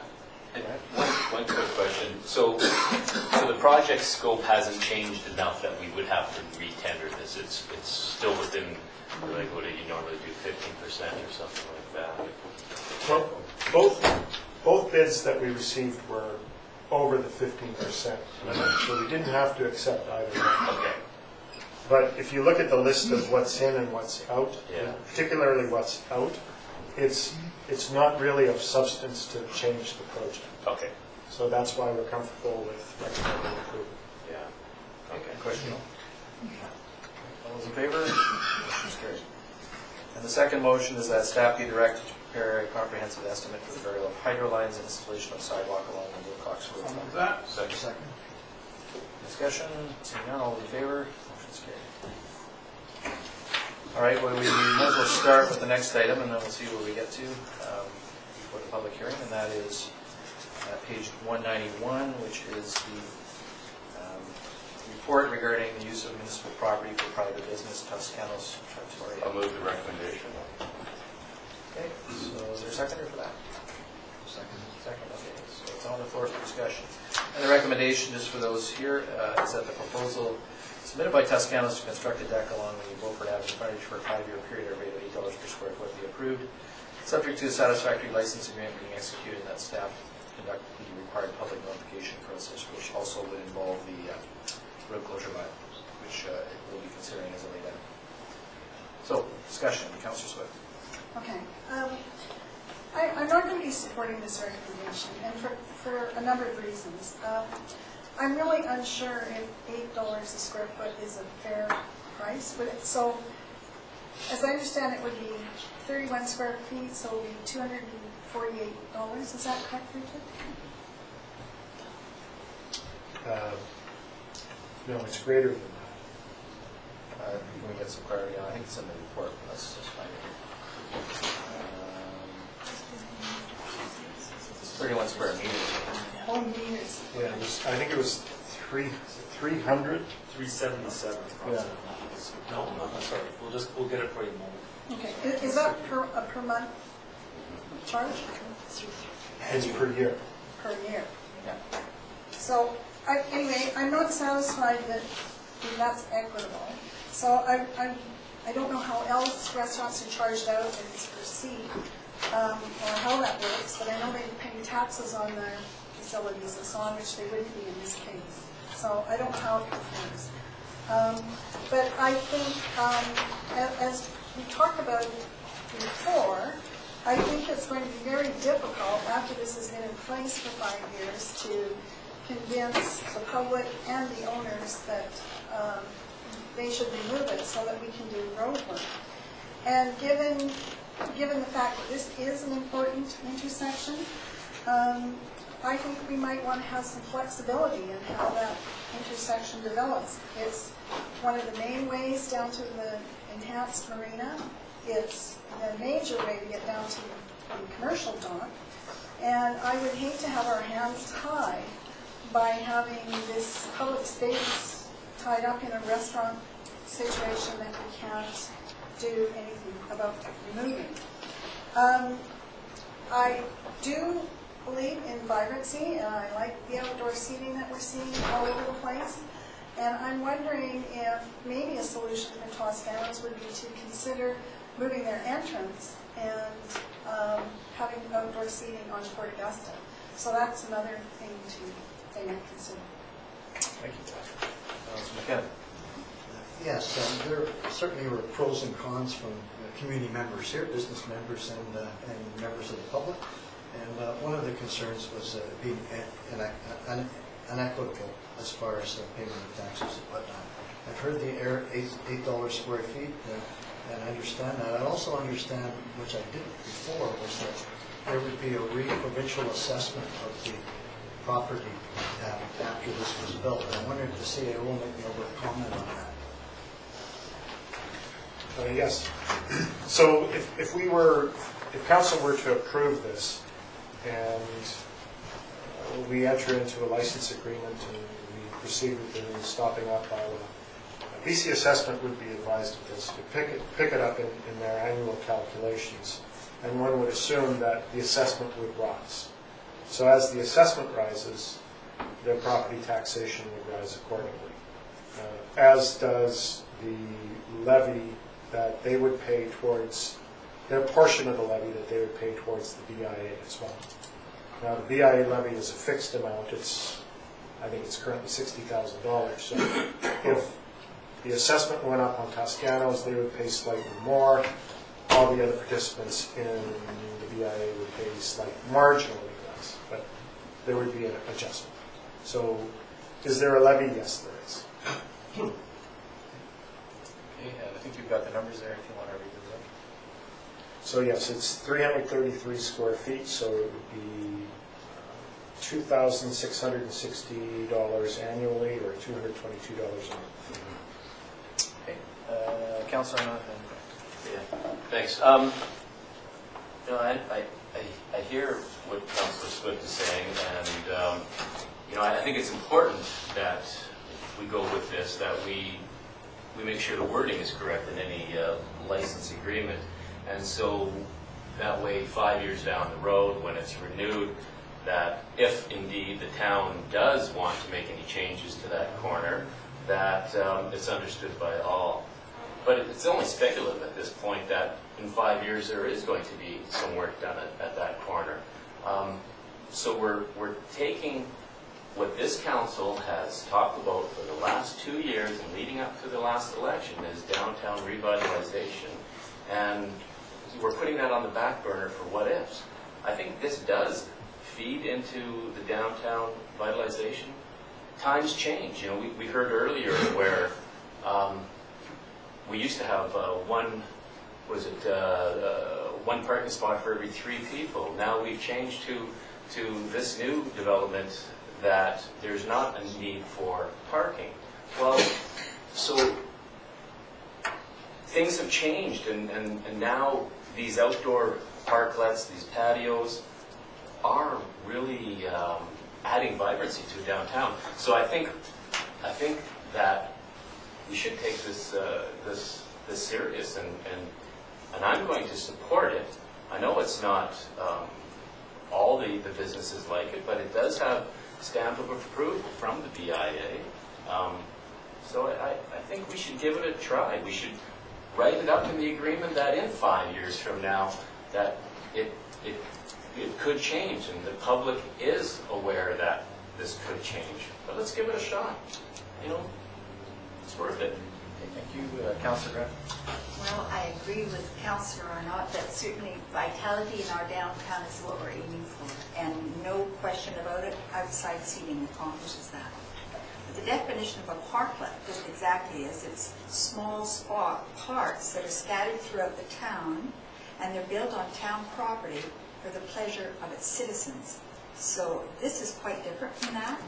And one quick question. So the project scope hasn't changed enough that we would have to re-tender this. It's still within, like, what do you normally do, 15% or something like that? Well, both bids that we received were over the 15%, so we didn't have to accept either one. Okay. But if you look at the list of what's in and what's out, Yeah. particularly what's out, it's not really of substance to change the project. Okay. So that's why we're comfortable with recommending approval. Yeah. Okay. Question? All those in favor? Motion is carried. And the second motion is that staff be directed to prepare a comprehensive estimate for the burial of hydro lines and installation of sidewalk along the Wilcox Road. I'll move that. Second. Discussion, seeing none, all in favor, motion's carried. All right, well, we might as well start with the next item, and then we'll see what we get to before the public hearing, and that is page 191, which is the report regarding the use of municipal property for private business, Toscanos Trattoria. I'll move the recommendation. Okay, so is there a seconder for that? Second, okay, so it's on the floor for discussion. And the recommendation, just for those here, is that the proposal submitted by Toscanos to construct a deck along the Beaufort Avenue frontage for a 5-year period at a rate of $8 per square foot be approved, subject to a satisfactory license agreement being executed, and that staff conduct the required public notification process, which also would involve the road closure bylaw, which we'll be considering as a late item. So, discussion, Councillor Swift. Okay. I'm not going to be supporting this recommendation, and for a number of reasons. I'm really unsure if $8 a square foot is a fair price. So, as I understand it, would be 31 square feet, so it would be $248. Is that correct, Richard? No, it's greater than that. Can we get some clarity on? I think it's in the report. Let's just find it. 31 square meters. Oh, meters. Yeah, I think it was 300. 377 approximately. No, I'm sorry. We'll get it for you in a moment. Okay. Is that a per month charge? It's per year. Per year. Yeah. So, anyway, I'm not satisfied that that's equitable. So I don't know how else restaurants are charged out, if it's per seat, or how that works, but I know they pay taxes on their facilities and so on, which they wouldn't be in this case. So I don't know how it works. But I think, as we talked about before, I think it's going to be very difficult after this has been in place for 5 years to convince the public and the owners that they should remove it so that we can do road work. And given the fact that this is an important intersection, I think we might want to have some flexibility in how that intersection develops. It's one of the main ways down to the enhanced marina. It's the major way to get down to the commercial dock. And I would hate to have our hands tied by having this public space tied up in a restaurant situation that we can't do anything about removing. I do believe in vibrancy, and I like the outdoor seating that we're seeing all over the place. And I'm wondering if maybe a solution for Toscanos would be to consider moving their entrance and having outdoor seating on Fort Augusta. So that's another thing they might consider. Thank you. Councillor McKenna. Yes, there certainly were pros and cons from community members here, business members and members of the public. And one of the concerns was being inequitable as far as payment of taxes and whatnot. I've heard the $8 square feet, and I understand that. I also understand, which I didn't before, was that there would be a provincial assessment of the property after this was built. And I wondered if the CAO might be able to comment on that. Yes. So if council were to approve this and we enter into a license agreement and we proceed with the stopping up bylaw, BC Assessment would be advised of this, to pick it up in their annual calculations, and one would assume that the assessment would rise. So as the assessment rises, their property taxation would rise accordingly, as does the levy that they would pay towards, their portion of the levy that they would pay towards the BIA as well. Now the BIA levy is a fixed amount. I think it's currently $60,000. So if the assessment went up on Toscanos, they would pay slightly more. All the other participants in the BIA would pay marginally less, but there would be an adjustment. So is there a levy? Yes, there is. Okay, and I think you've got the numbers there if you want to read them. So yes, it's 333 square feet, so it would be $2,660 annually or $222 a month. Okay, Councillor Knapp. Yeah, thanks. You know, I hear what Councillor Swift is saying, and you know, I think it's important that if we go with this, that we make sure the wording is correct in any license agreement, and so that way, 5 years down the road, when it's renewed, that if indeed the town does want to make any changes to that corner, that it's understood by all. But it's only speculative at this point that in 5 years there is going to be some work done at that corner. So we're taking what this council has talked about for the last 2 years and leading up to the last election is downtown revitalization, and we're putting that on the back burner for what ifs. I think this does feed into the downtown vitalization. Times change. You know, we heard earlier where we used to have one parking spot for every 3 people. Now we've changed to this new development that there's not a need for parking. Well, so things have changed, and now these outdoor parklets, these patios, are really adding vibrancy to downtown. So I think that we should take this serious, and I'm going to support it. I know it's not all the businesses like it, but it does have stamp of approval from the BIA. So I think we should give it a try. We should write it up in the agreement that in 5 years from now that it could change, and the public is aware that this could change. But let's give it a shot. You know, it's worth it. Okay, thank you, Councillor Grant. Well, I agree with Councillor Arnott that certainly vitality in our downtown is what we're aiming for, and no question about it, outside seating accomplishes that. But the definition of a parklet just exactly is it's small parks that are scattered throughout the town, and they're built on town property for the pleasure of its citizens. So this is quite different from that,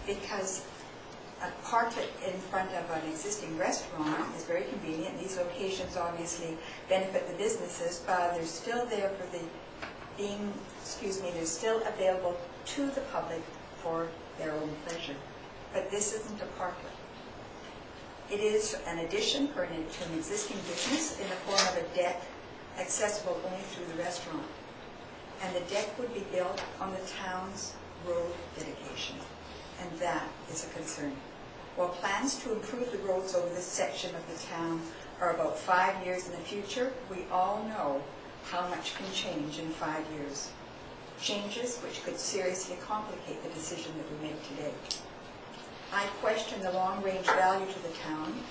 because a parklet in front of an existing restaurant is very convenient. These locations obviously benefit the businesses, but they're still there for they're still available to the public for their own pleasure. But this isn't a parklet. It is an addition to an existing business in the form of a deck accessible only through the restaurant. And the deck would be built on the town's road dedication, and that is a concern. While plans to improve the roads over this section of the town are about 5 years in the future, we all know how much can change in 5 years. Changes which could seriously complicate the decision that we make today. I question the long-range value to the town,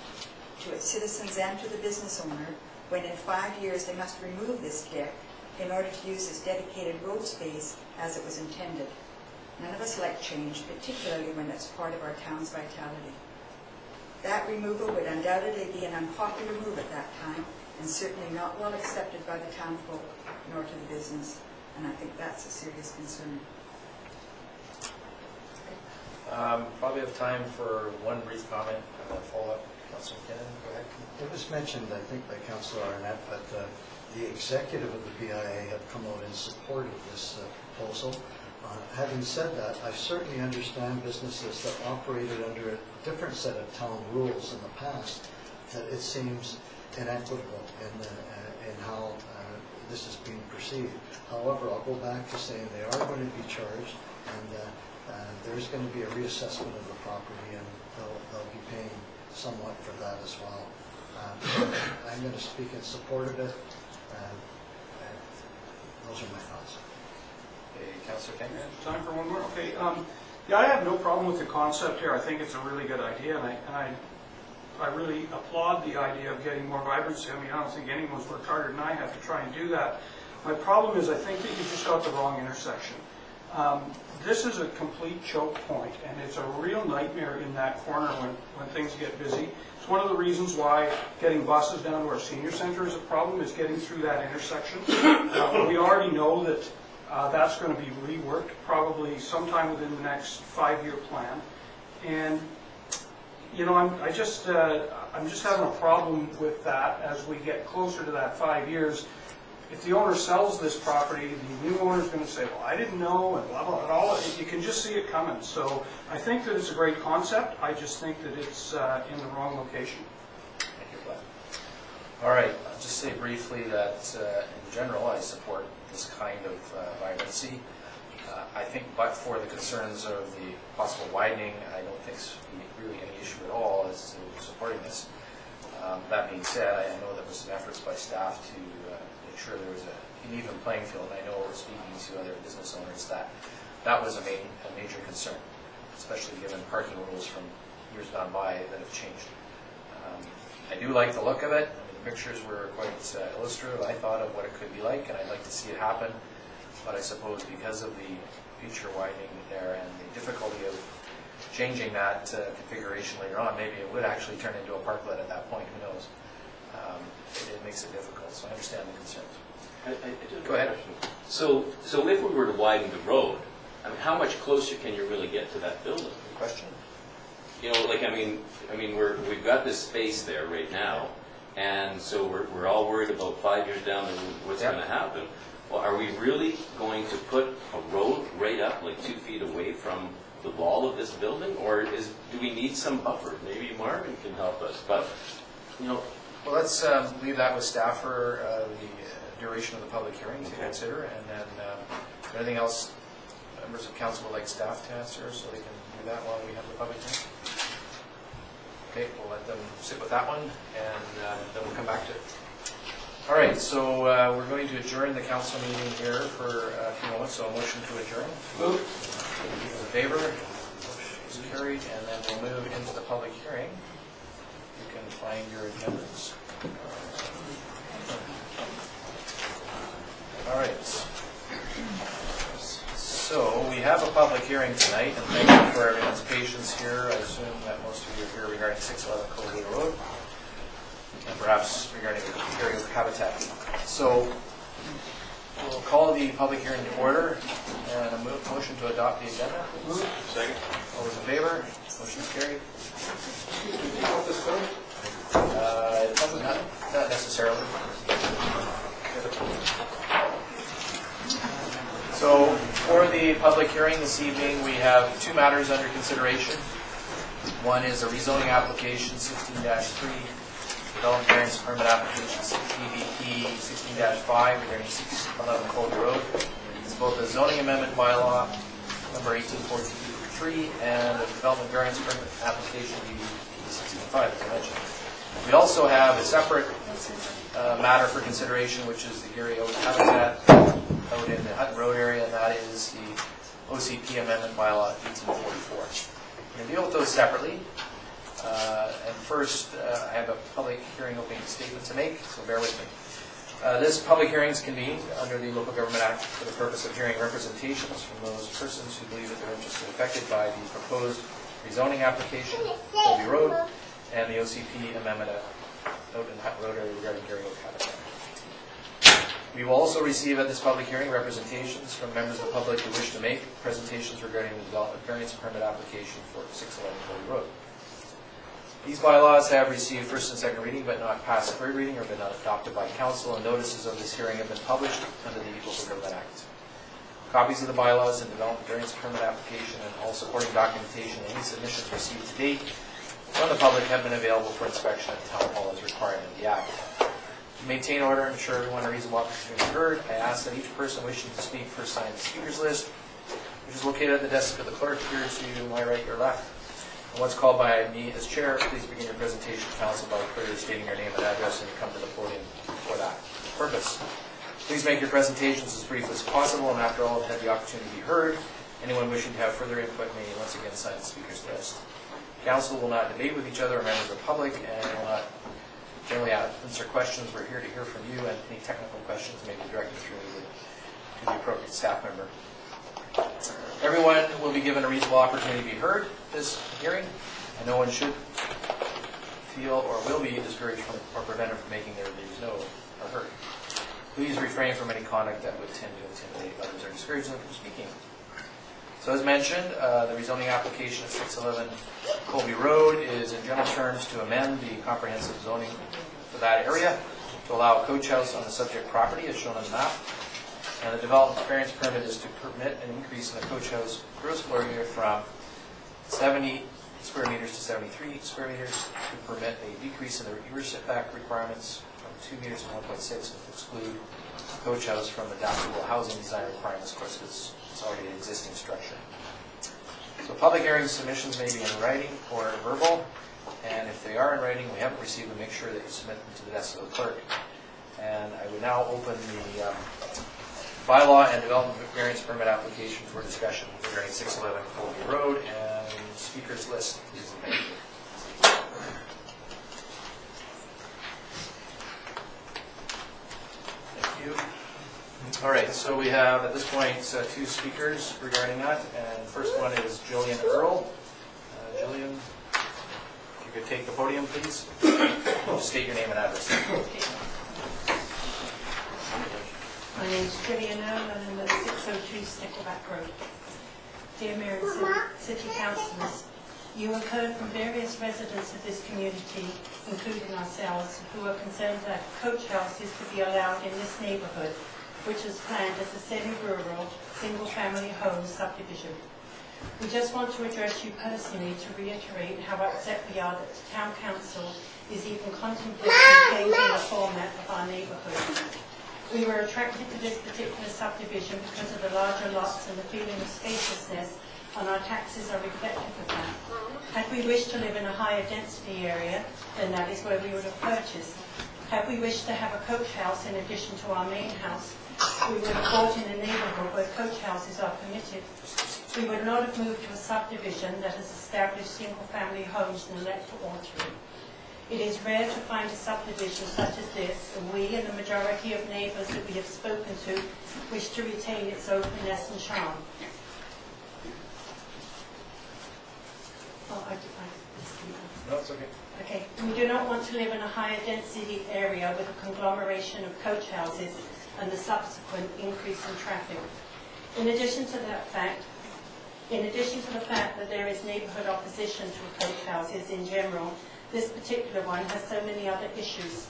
to its citizens and to the business owner, when in 5 years they must remove this deck in order to use this dedicated road space as it was intended. None of us like change, particularly when it's part of our town's vitality. That removal would undoubtedly be an unpopular move at that time, and certainly not well accepted by the town folk, nor to the business, and I think that's a serious concern. Probably have time for one brief comment and then follow-up. Councillor McKinnon, go ahead. It was mentioned, I think, by Councillor Arnett, but the executive of the BIA have come out in support of this proposal. Having said that, I certainly understand businesses that operated under a different set of town rules in the past, that it seems inequitable in how this is being perceived. However, I'll go back to saying they are going to be charged, and there's going to be a reassessment of the property, and they'll be paying somewhat for that as well. I'm going to speak in support of it. Those are my thoughts. Okay, Councillor King. Time for one more? Okay. Yeah, I have no problem with the concept here. I think it's a really good idea, and I really applaud the idea of getting more vibrancy. I mean, I don't think anyone's worked harder than I have to try and do that. My problem is I think that you just got the wrong intersection. This is a complete choke point, and it's a real nightmare in that corner when things get busy. It's one of the reasons why getting buses down to our senior center is a problem, is getting through that intersection. We already know that that's going to be reworked probably sometime within the next 5-year plan. And, you know, I'm just having a problem with that as we get closer to that 5 years. If the owner sells this property, the new owner's going to say, well, I didn't know, and blah, blah, and all. You can just see it coming. So I think that it's a great concept. I just think that it's in the wrong location. Thank you, Glenn. All right, I'll just say briefly that in general, I support this kind of vibrancy. I think but for the concerns of the possible widening, I don't think it's really any issue at all as to supporting this. That being said, I know there was some efforts by staff to ensure there was an even playing field. And I know speaking to other business owners that was a major concern, especially given parking rules from years gone by that have changed. I do like the look of it. I mean, the pictures were quite illustrative, I thought, of what it could be like, and I'd like to see it happen. But I suppose because of the future widening there and the difficulty of changing that configuration later on, maybe it would actually turn into a parklet at that point, who knows. It makes it difficult, so I understand the concerns. I do have Go a ahead. question. So if we were to widen the road, I mean, how much closer can you really get to that building? Good question. You know, like, I mean, we've got this space there right now, and so we're all worried about 5 years down the road, what's Yeah. going to happen. Well, are we really going to put a road right up, like 2 feet away from the wall of this building, or do we need some buffer? Maybe Marvin can help us, but, you know. Well, let's leave that with staff for the duration of the public hearing to consider, and then is there anything else members of council would like staff to answer, so they can do that while we have the public hearing? Okay, we'll let them sit with that one, and then we'll come back to it. All right, so we're going to adjourn the council meeting here for a few moments, so a motion to adjourn. Move. In favor? Motion is carried, and then we'll move into the public hearing. You can find your agendas. All right. So we have a public hearing tonight, and thank you for everyone's patience here. I assume that most of you are here regarding 611 Colville Road, and perhaps regarding the area of habitat. So we'll call the public hearing to order, and a motion to adopt the agenda. Second. All those in favor? Motion is carried. Not necessarily. So for the public hearing this evening, we have 2 matters under consideration. One is a rezoning application 16-3, development variance permit application DVP 16-5 regarding 611 Colby Road. It's both a zoning amendment bylaw number 1843 and a development variance permit application DVP 16-5, as I mentioned. We also have a separate matter for consideration, which is the Gary Oak Habitat out in the Hutton Road area, and that is the OCP Amendment Bylaw 1844. We're going to deal with those separately. And first, I have a public hearing opening statement to make, so bear with me. This public hearing is convened under the Local Government Act for the purpose of hearing representations from those persons who believe that their interests are affected by the proposed rezoning application, Colby Road, and the OCP amendment out in Hutton Road area regarding Gary Oak Habitat. We will also receive at this public hearing representations from members of the public who wish to make presentations regarding the development variance permit application for 611 Colby Road. These bylaws have received first and second reading but not passed third reading or been not adopted by council, and notices of this hearing have been published under the Local Government Act. Copies of the bylaws and development variance permit application and all supporting documentation and any submissions received to date from the public have been available for inspection at the Town Hall as required in the Act. To maintain order and ensure everyone a reasonable opportunity to be heard, I ask that each person wishing to speak first sign the speakers list, which is located at the desk of the clerk here to my right or left. And once called by me as chair, please begin your presentation to council by clearly stating your name and address and come to the podium for that purpose. Please make your presentations as brief as possible, and after all have had the opportunity to be heard, anyone wishing to have further input may once again sign the speakers list. Council will not debate with each other or members of the public, and will not generally answer questions. We're here to hear from you, and any technical questions may be directed through to the appropriate staff member. Everyone will be given a reasonable opportunity to be heard this hearing, and no one should feel or will be discouraged from or prevented from making their views known or heard. Please refrain from any conduct that would tend to intimidate others or discourage them from speaking. So as mentioned, the rezoning application at 611 Colby Road is in general terms to amend the comprehensive zoning for that area to allow a coach house on the subject property as shown on the map. And the development variance permit is to permit an increase in the coach house gross floor area from 70 square meters to 73 square meters, to permit a decrease in the rear setback requirements from 2 meters to 1.6, and to exclude coach house from adaptable housing design requirements, of course, because it's already an existing structure. So public hearing submissions may be in writing or verbal, and if they are in writing, we haven't received them, make sure that you submit them to the desk of the clerk. And I would now open the bylaw and development variance permit application for discussion regarding 611 Colby Road, and speakers list, please. Thank you. All right, so we have at this point 2 speakers regarding that, and the first one is Jillian Earl. Jillian, if you could take the podium, please. Just state your name and address. My name is Jillian Earl, and I'm at 602 Stickleback Road. Dear Mayor and City Councillors, you have heard from various residents of this community, including ourselves, who are concerned that coach houses to be allowed in this neighbourhood, which is planned as a semi-rural, single-family home subdivision. We just want to address you personally to reiterate how upset we are that the Town Council is even contemplating changing the format of our neighbourhood. We were attracted to this particular subdivision because of the larger lots and the feeling of spaciousness, and our taxes are reflective of that. Had we wished to live in a higher density area, then that is where we would have purchased. Had we wished to have a coach house in addition to our main house, we would have bought in a neighbourhood where coach houses are permitted. We would not have moved to a subdivision that has established single-family homes and elect to alter it. It is rare to find a subdivision such as this, and we and the majority of neighbours that we have spoken to wish to retain its openness and charm. No, it's okay. Okay, we do not want to live in a higher density area with a conglomeration of coach houses and the subsequent increase in traffic. In addition to the fact that there is neighbourhood opposition to coach houses in general, this particular one has so many other issues.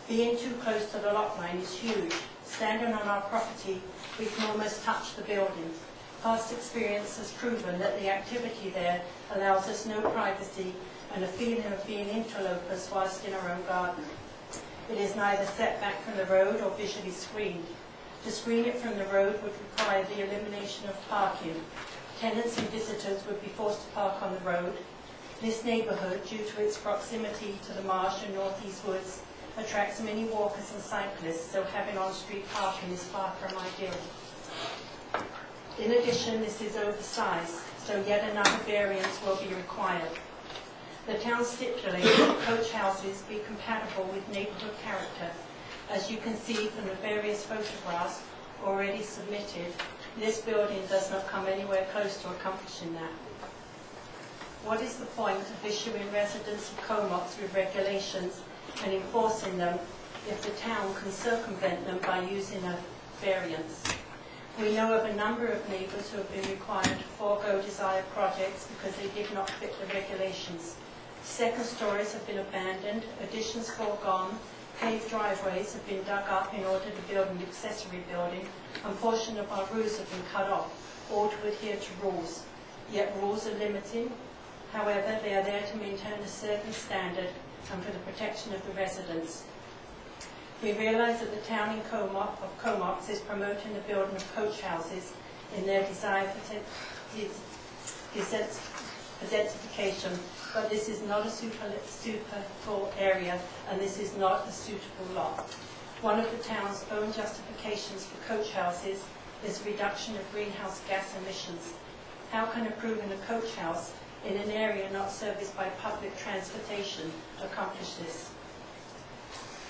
Being too close to the lot line is huge. Standing on our property, we can almost touch the building. Past experience has proven that the activity there allows us no privacy and a feeling of being interlopers whilst in our own garden. It is neither set back from the road or visually screened. To screen it from the road would require the elimination of parking. Tenants and visitors would be forced to park on the road. This neighbourhood, due to its proximity to the marsh and northeast woods, attracts many walkers and cyclists, so having on-street parking is far from ideal. In addition, this is oversized, so yet another variance will be required. The town stipulates that coach houses be compatible with neighbourhood character. As you can see from the various photographs already submitted, this building does not come anywhere close to accomplishing that. What is the point of issuing residents of Comox with regulations and enforcing them if the town can circumvent them by using a variance? We know of a number of neighbours who have been required to forego desired projects because they did not fit the regulations. Second stories have been abandoned, additions foregone, paved driveways have been dug up in order to build an accessory building, and portions of our roofs have been cut off, all to adhere to rules. Yet rules are limiting. However, they are there to maintain a certain standard and for the protection of the residents. We realise that the town of Comox is promoting the building of coach houses in their desire for desertification, but this is not a suitable area and this is not a suitable lot. One of the town's own justifications for coach houses is reduction of greenhouse gas emissions. How can approving a coach house in an area not serviced by public transportation accomplish this?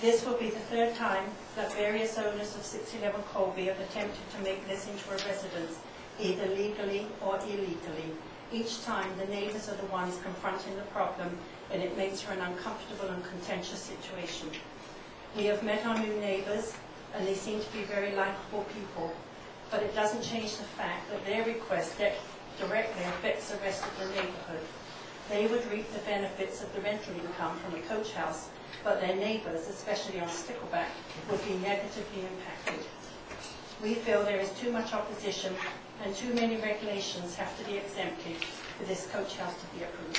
This will be the third time that various owners of 611 Colby have attempted to make this into a residence, either legally or illegally. Each time, the neighbours are the ones confronting the problem, and it makes for an uncomfortable and contentious situation. We have met our new neighbours, and they seem to be very likeable people, but it doesn't change the fact that their request directly affects the rest of the neighbourhood. They would reap the benefits of the rental income from a coach house, but their neighbours, especially on Stickleback, would be negatively impacted. We feel there is too much opposition and too many regulations have to be exempted for this coach house to be approved.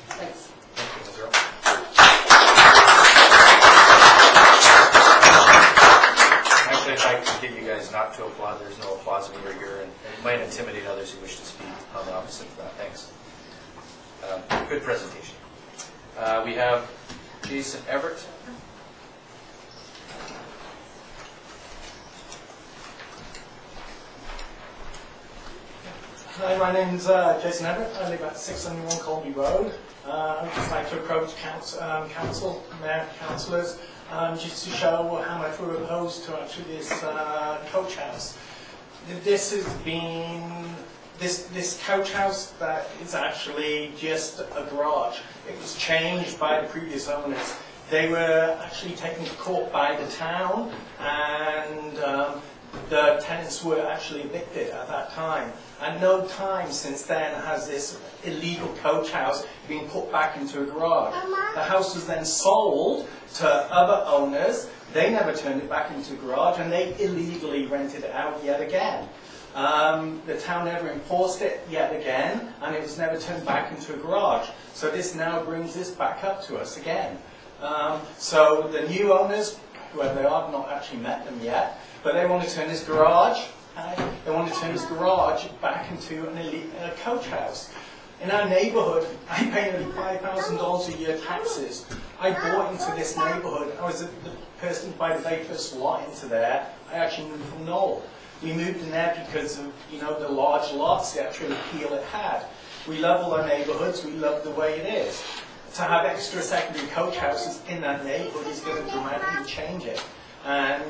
Thanks. Thank you, Ms. Earl. Actually, if I can get you guys not to applaud, there's no applause when you're here, and it might intimidate others who wish to speak on the opposite of that. Thanks. Good presentation. We have Jason Everett. Hi, my name's Jason Everett. I live at 671 Colby Road. I'd just like to approach council, mayor, councillors, just to show how much we're opposed to actually this coach house. This has been this coach house that is actually just a garage. It was changed by the previous owners. They were actually taken to court by the town, and the tenants were actually evicted at that time. And no time since then has this illegal coach house been put back into a garage. The house was then sold to other owners. They never turned it back into a garage, and they illegally rented it out yet again. The town never enforced it yet again, and it was never turned back into a garage. So this now brings this back up to us again. So the new owners, whoever they are, I've not actually met them yet, but they want to turn this garage, back into a coach house. In our neighbourhood, I pay nearly $5,000 a year taxes. I bought into this neighbourhood. I was the person to buy the very first lot into there. I actually moved from Knoll. We moved in there because of, the large lots, the actual appeal it had. We love all our neighbourhoods. We love the way it is. To have extra secondary coach houses in that neighbourhood is going to dramatically change it. And,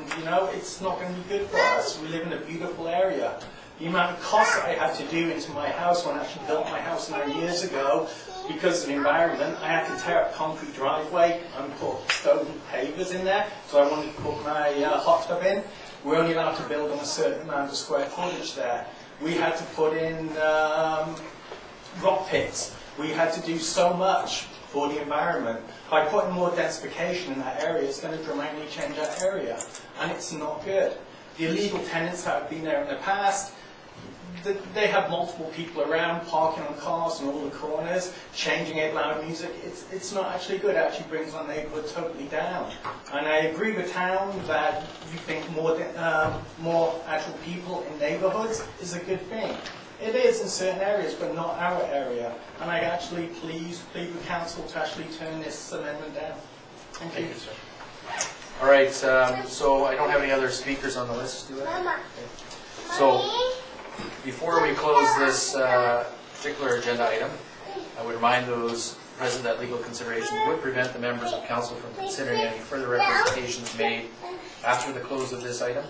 it's not going to be good for us. We live in a beautiful area. The amount of costs I had to do into my house when I actually built my house 9 years ago, because of the environment, I had to tear up concrete driveway and put stone pavers in there. So I wanted to put my hot tub in. We're only allowed to build on a certain amount of square footage there. We had to put in rock pits. We had to do so much for the environment. By putting more densification in that area, it's going to dramatically change that area, and it's not good. The illegal tenants that have been there in the past, they have multiple people around, parking on cars in all the corners, changing it, loud music. It's not actually good. It actually brings our neighbourhood totally down. And I agree with town that you think more actual people in neighbourhoods is a good thing. It is in certain areas, but not our area. And I actually plead with council to actually turn this amendment down. Thank you. Sir. All right, so I don't have any other speakers on the list, do I? Okay. So before we close this particular agenda item, I would remind those present that legal considerations would prevent the members of council from considering any further representations made after the close of this item.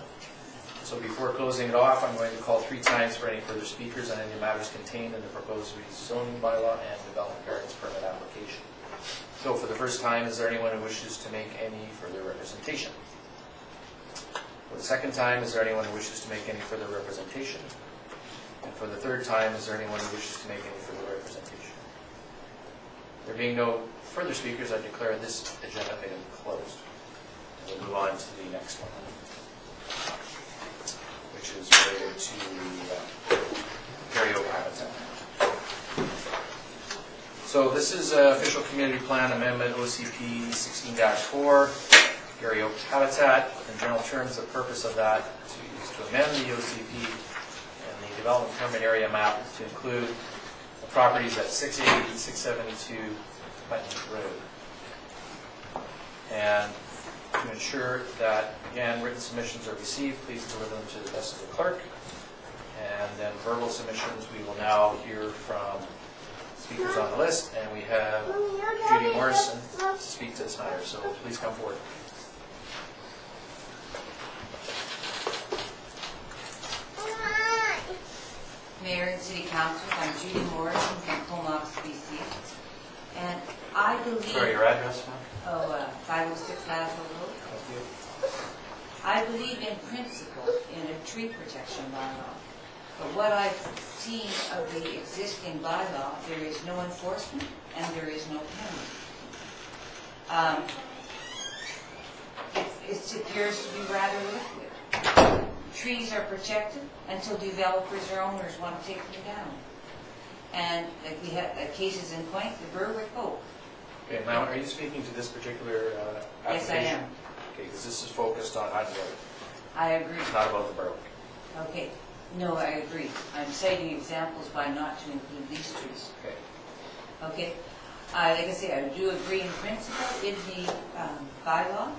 So before closing it off, I'm going to call 3 times for any further speakers on any matters contained in the proposed rezoning bylaw and development gardens permit application. So for the first time, is there anyone who wishes to make any further representation? For the second time, is there anyone who wishes to make any further representation? And for the third time, is there anyone who wishes to make any further representation? There being no further speakers, I declare this agenda item closed. And we'll move on to the next one, which is related to Gary Oak Habitat. So this is Official Community Plan Amendment OCP 16-4, Gary Oak Habitat. In general terms, the purpose of that is to amend the OCP and the development permit area map to include the properties at 680 and 672 Putney Road. And to ensure that, again, written submissions are received, please deliver them to the desk of the clerk. And then verbal submissions, we will now hear from speakers on the list, and we have Judy Morrison to speak to this matter, so please come forward. Mayor and City Councilors, I'm Judy Morrison from Comox, BC. And I believe... Sorry, your address, ma'am? 506 Laszlo Road. I believe in principle in a tree protection bylaw. But what I've seen of the existing bylaw, there is no enforcement and there is no penalty. It appears to be rather liquid. Trees are protected until developers or owners want to take them down. And like we have cases in point, the Berwick Oak. Okay, now, are you speaking to this particular application? Yes, I am. Okay, because this is focused on Hudson Road. I agree. It's not about the Berwick. Okay, no, I agree. I'm citing examples why not to include these trees. Okay. Okay, like I say, I do agree in principle in the bylaw,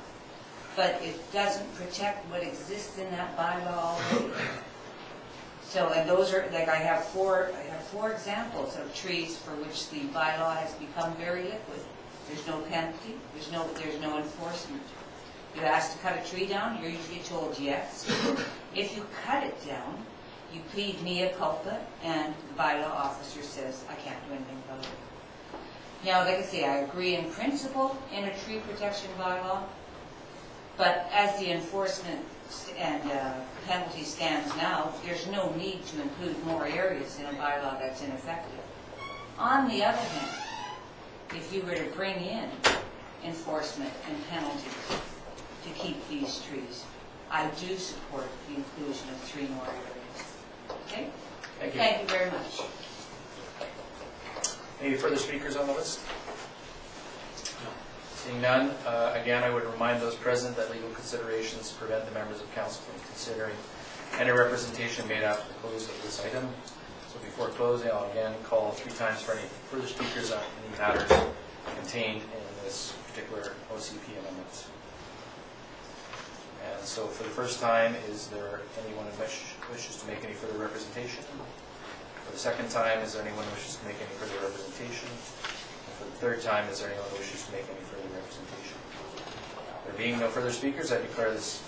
but it doesn't protect what exists in that bylaw already. So, and those are, like I have four examples of trees for which the bylaw has become very liquid. There's no penalty, there's no enforcement. You ask to cut a tree down, you're usually told yes. If you cut it down, you plead mea culpa, and the bylaw officer says, I can't do anything about it. Now, like I say, I agree in principle in a tree protection bylaw, but as the enforcement and penalty stands now, there's no need to include more areas in a bylaw that's ineffective. On the other hand, if you were to bring in enforcement and penalties to keep these trees, I do support the inclusion of 3 more areas. Okay? Thank you. Thank you very much. Any further speakers on the list? Seeing none, again, I would remind those present that legal considerations prevent the members of council from considering any representation made after the close of this item. So before closing, I'll again call 3 times for any further speakers on any matters contained in this particular OCP amendment. And so for the first time, is there anyone who wishes to make any further representation? For the second time, is there anyone who wishes to make any further representation? And for the third time, is there anyone who wishes to make any further representation? There being no further speakers, I declare this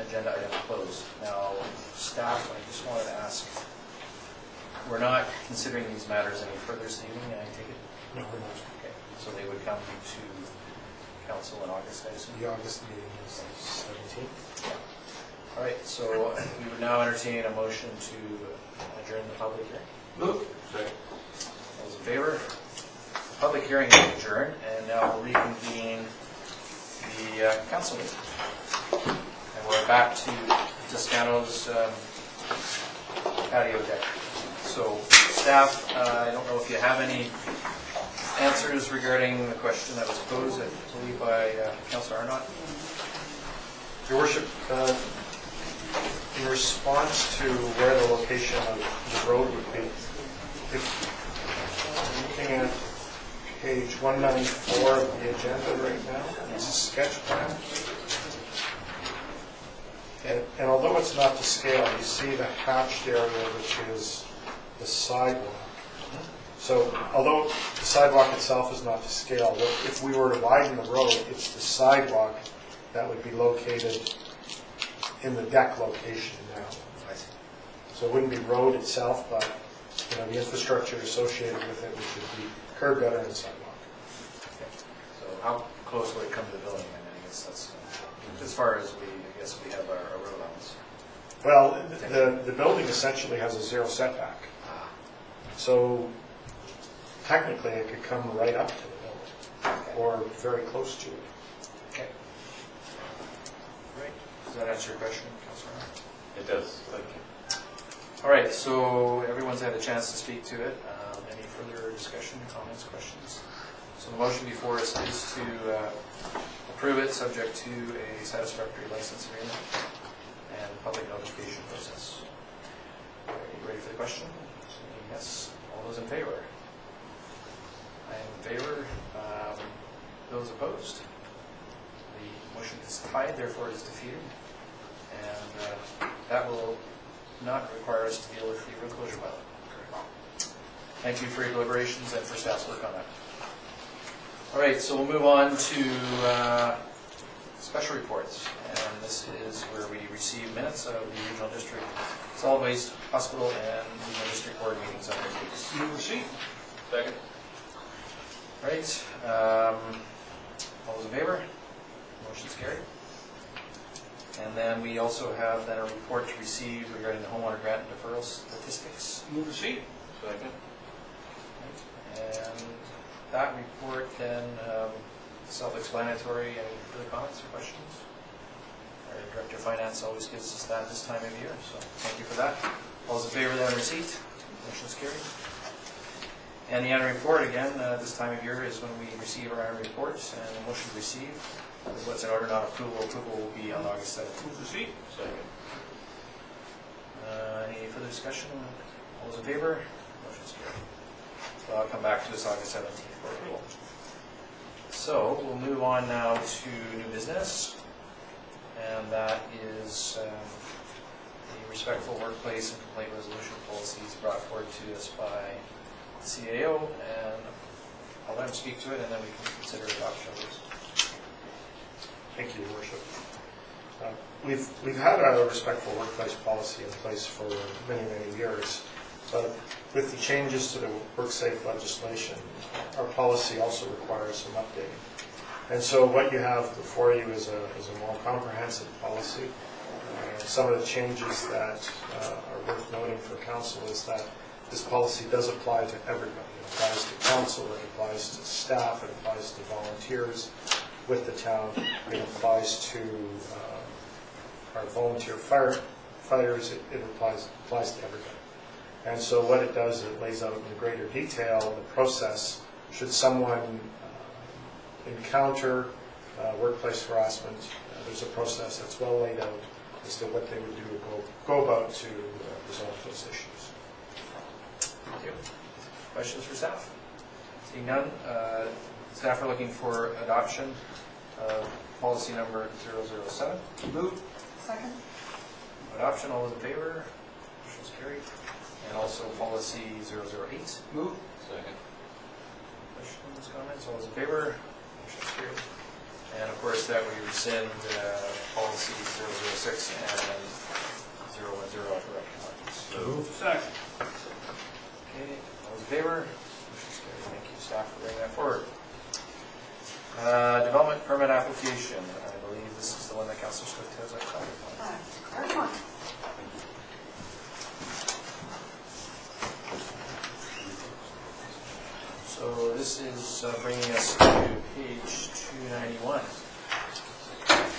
agenda item closed. Now, staff, I just wanted to ask, we're not considering these matters any further this evening, I take it? No, we're not. Okay, so they would come to council in August, I assume? The August meeting is the 17th. Yeah. All right, so we would now entertain a motion to adjourn the public hearing. Move. Second. All those in favor? Public hearing is adjourned, and now we'll reconvene the council meeting. And we're back to Toscano's patio deck. So staff, I don't know if you have any answers regarding the question that was posed, I believe, by Councillor Arnott. Your Worship, in response to where the location of the road would be, if looking at page 194 of the agenda right now, it's a sketch plan. And although it's not to scale, you see the hatched area, which is the sidewalk. So although the sidewalk itself is not to scale, if we were to widen the road, it's the sidewalk that would be located in the deck location now. So it wouldn't be road itself, but the infrastructure associated with it, which would be curb, gutter, and sidewalk. Okay. So how close would it come to the building? I guess that's as far as we have our road lines. Well, the building essentially has a 0 setback. So technically it could come right up to the building, or very close to it. Okay. Great. Does that answer your question, Councilor? It does. Thank you. All right, so everyone's had a chance to speak to it. Any further discussion, comments, questions? So the motion before us is to approve it subject to a satisfactory license agreement and public notification process. Are you ready for the question? Yes. All those in favor? I am in favor. Those opposed? The motion is tied, therefore it is defeated. And that will not require us to deal with the road closure bylaw. Thank you for your deliberations and for staff's work on that. All right, so we'll move on to special reports. And this is where we receive minutes of the Regional District solid waste, hospital, and regional district board meetings on those dates. Move receipt. Second. Right, all those in favor? Motion's carried. And then we also have then a report to receive regarding the homeowner grant deferral statistics. Move receipt. Second. And that report then, self-explanatory. Any further comments or questions? Our Director of Finance always gives us that this time of year, so thank you for that. All those in favor of that receipt? Motion's carried. And the annual report, again, this time of year is when we receive our annual reports, and the motion to receive. What's in order, not approval. Approval will be on August 17th. Move receipt. Second. Any further discussion? All those in favor? Motion's carried. So I'll come back to this August 17th for approval. So we'll move on now to new business, and that is the respectful workplace and complaint resolution policies brought forward to us by CAO, and I'll let him speak to it, and then we can consider adoption of this. Thank you, Your Worship. We've had a respectful workplace policy in place for many, many years, but with the changes to the WorkSafe legislation, our policy also requires some updating. And so what you have before you is a more comprehensive policy. Some of the changes that are worth noting for council is that this policy does apply to everybody. It applies to council, it applies to staff, it applies to volunteers with the town, it applies to our volunteer firefighters, it applies to everybody. And so what it does is it lays out in greater detail the process should someone encounter workplace harassment. There's a process that's well laid out as to what they would do to go about to resolve those issues. Thank you. Questions for staff? Seeing none, staff are looking for adoption of policy number 007. Move. Second? Adoption, all those in favor? Motion's carried. And also policy 008. Move. Second. Questions, comments? All those in favor? Motion's carried. And of course, that we rescind policy 006 and 010 for recommendations. Move. Second. Okay, all those in favor? Motion's carried. Thank you, staff, for bringing that forward. Development permit application. I believe this is the one that Councilor Swift has that copy on. So this is bringing us to page 291.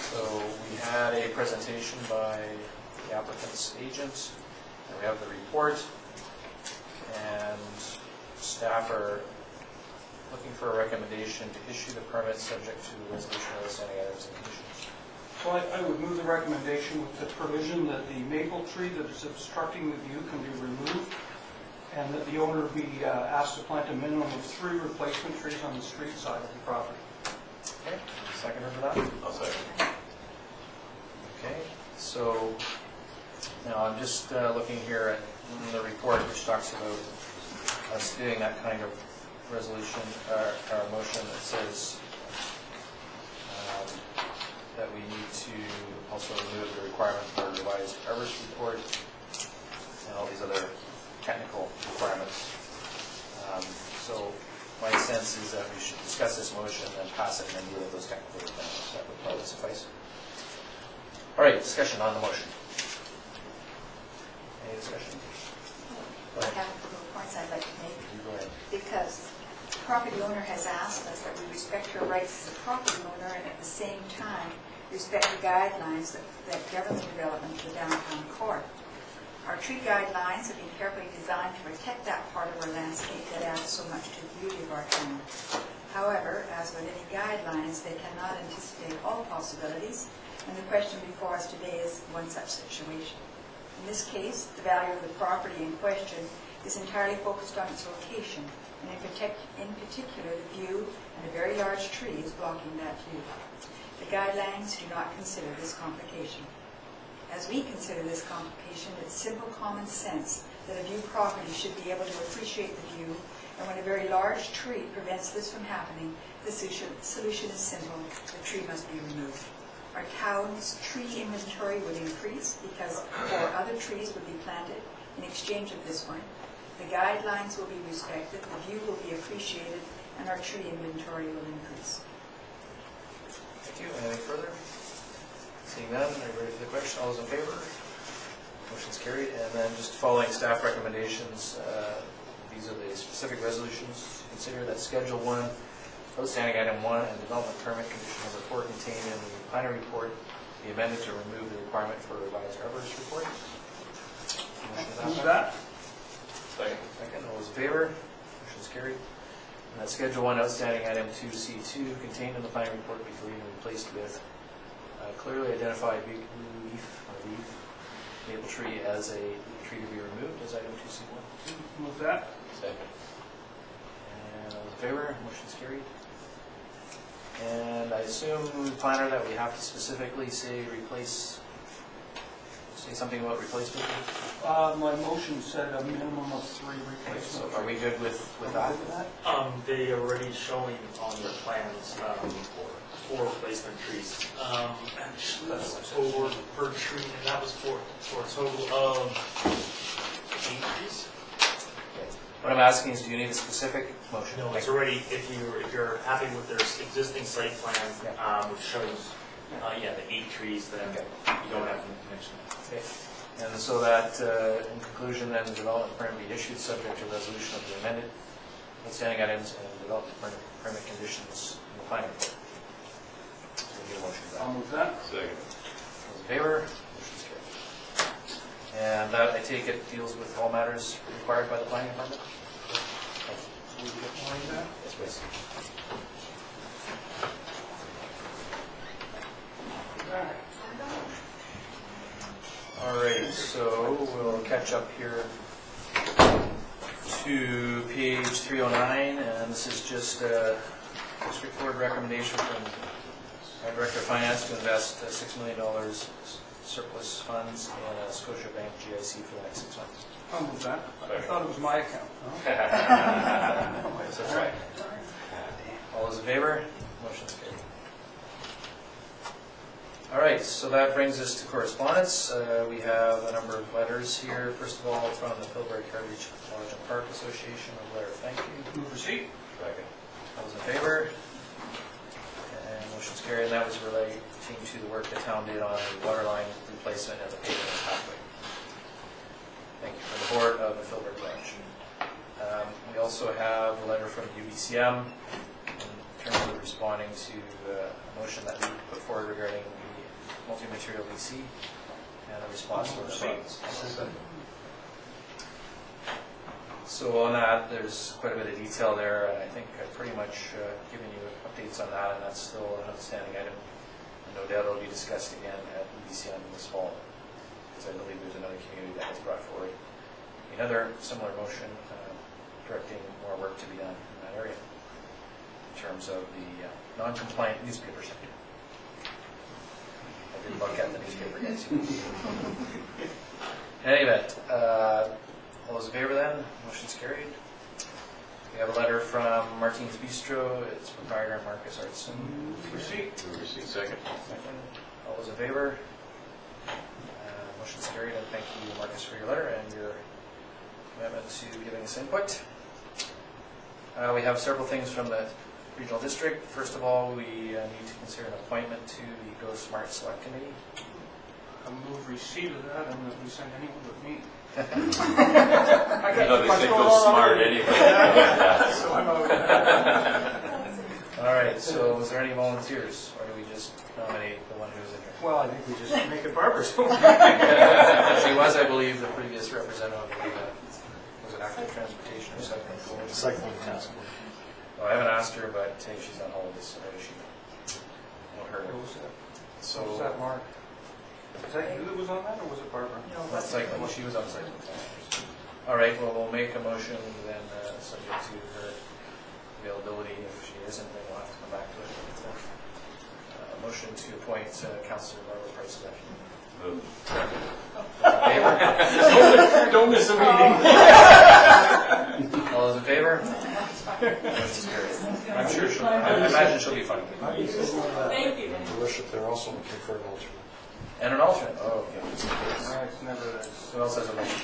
So we had a presentation by the applicant's agent, and we have the report, and staff are looking for a recommendation to issue the permit subject to the resolution of the standing items and conditions. So I would move the recommendation with the provision that the maple tree that is obstructing the view can be removed, and that the owner be asked to plant a minimum of 3 replacement trees on the street side of the property. Okay, seconder for that? I'll second. Okay, so now I'm just looking here at the report which talks about us doing that kind of resolution or motion that says that we need to also remove the requirement for a revised arborist report and all these other technical requirements. So my sense is that we should discuss this motion and pass it and then deal with those technical requirements. That would probably suffice. All right, discussion on the motion. Any discussion? Go I ahead. have a couple of points I'd like to make. You go ahead. Because the property owner has asked us that we respect her rights as a property owner and at the same time respect the guidelines that govern the development of the downtown core. Our tree guidelines have been carefully designed to protect that part of our landscape that adds so much to the beauty of our town. However, as with any guidelines, they cannot anticipate all possibilities, and the question before us today is one such situation. In this case, the value of the property in question is entirely focused on its location, and in particular the view, and a very large tree is blocking that view. The guidelines do not consider this complication. As we consider this complication, it's simple common sense that a view property should be able to appreciate the view, and when a very large tree prevents this from happening, the solution is simple: the tree must be removed. Our town's tree inventory would increase because 4 other trees would be planted in exchange of this one. The guidelines will be respected, the view will be appreciated, and our tree inventory will increase. Thank you. Anything further? Seeing none, are you ready for the question? All those in favor? Motion's carried. And then just following staff recommendations, these are the specific resolutions to consider. That's Schedule 1, outstanding item 1, and development permit condition number 4 contained in the planning report be amended to remove the requirement for a revised arborist report. Motion to Move that. that. Second. Second, all those in favor? Motion is carried. And that Schedule 1, outstanding item 2C2, contained in the planning report, be deleted and replaced with clearly identified big blue leaf or leaf maple tree as a tree to be removed as item 2C1. Move that. Second. And all those in favor? Motion is carried. And I assume, planner, that we have to specifically say replace, say something about replacement? My motion said a minimum of 3 replacements. So are we good with that? They are already showing on their plans 4 replacement trees. Actually, that's 4 per tree, and that was for a total of 8 trees. What I'm asking is, do you need a specific motion? No, it's already, if you're happy with their existing site plan, which shows, the 8 trees, then you don't have to mention it. Okay. And so that, in conclusion, then the development permit be issued subject to resolution of the amended outstanding items and development permit conditions in the planning report. So we need a motion for that. I'll move that. Second. Those in favor? Motion's carried. And that, I take it, deals with all matters required by the planning department? Will you get more in that? Yes, please. All right, so we'll catch up here to page 309, and this is just a straightforward recommendation from our Director of Finance to invest $6 million surplus funds in a Scotiabank GIC for the next 6 months. I'll move that. I thought it was my account. Yes, that's right. All those in favor? Motion's carried. All right, so that brings us to correspondence. We have a number of letters here. First of all, from the Philbrick Heritage Lodge and Park Association, a letter of thank you. Move receipt. Second. All those in favor? And motion's carried, and that was relating to the work the town did on the water line replacement and the pavement pathway. Thank you from the board of the Philbrick Branch. We also have a letter from UBCM in terms of responding to a motion that we put forward regarding the multi-material VC and a response to the funds. So on that, there's quite a bit of detail there, and I think I've pretty much given you updates on that, and that's still an outstanding item. And no doubt it'll be discussed again at UBCM this fall, because I believe there's another community that has brought forward another similar motion directing more work to be done in that area in terms of the non-compliant newspaper sector. I didn't look at the newspaper yet. In any event, all those in favor then? Motion's carried. We have a letter from Martin's Bistro. It's proprietor Marcus Artson. Receipt. Receipt. Second. Second. All those in favor? Motion's carried, and thank you, Marcus, for your letter and your commitment to giving us input. We have several things from the regional district. First of all, we need to consider an appointment to the Go Smart Select Committee. I move receipt of that and that we send anyone with me. They say go smart anyway. So I'm out. All right, so is there any volunteers, or do we just nominate the one who's in here? Well, I think we just make it Barbara's. She was, I believe, the previous representative of the, was it active transportation or cycling forward? Cycling task force. Well, I haven't asked her, but she's on holidays, so maybe she won't hurt her. Was So, that Mark? Is that you that was on that, or was it Barbara? No, that's cycling, well, she was on cycling. All right, well, we'll make a motion then, subject to her availability. If she isn't, then we'll have to come back to it. Motion to appoint Councillor Barbara Price as acting. Move. Favor? Don't miss a meeting. All those in favor? Motion's carried. I'm sure she'll, I imagine she'll be fine. Thank you. worship, they're also looking for an alternate. And an alternate, oh, okay. It's never, Who else has a motion?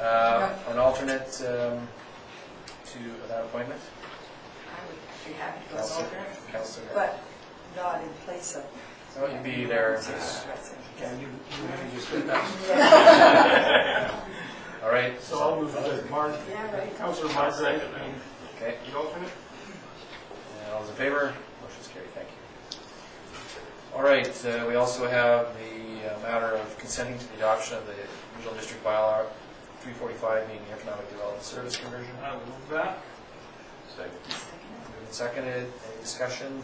No. An alternate to that appointment? I would be happy to go as Councillor- alternate, Councillor. but not in place of. Oh, you'd be there in case. can you maybe just get that? All right. So I'll move to Mark, Yeah, right. Councillor Margaret, Okay. the alternate. And all those in favor? Motion's carried, thank you. All right, we also have the matter of consenting to the adoption of the regional district bylaw 345 being the economic development service conversion. I will move that. Moved and seconded, any discussion?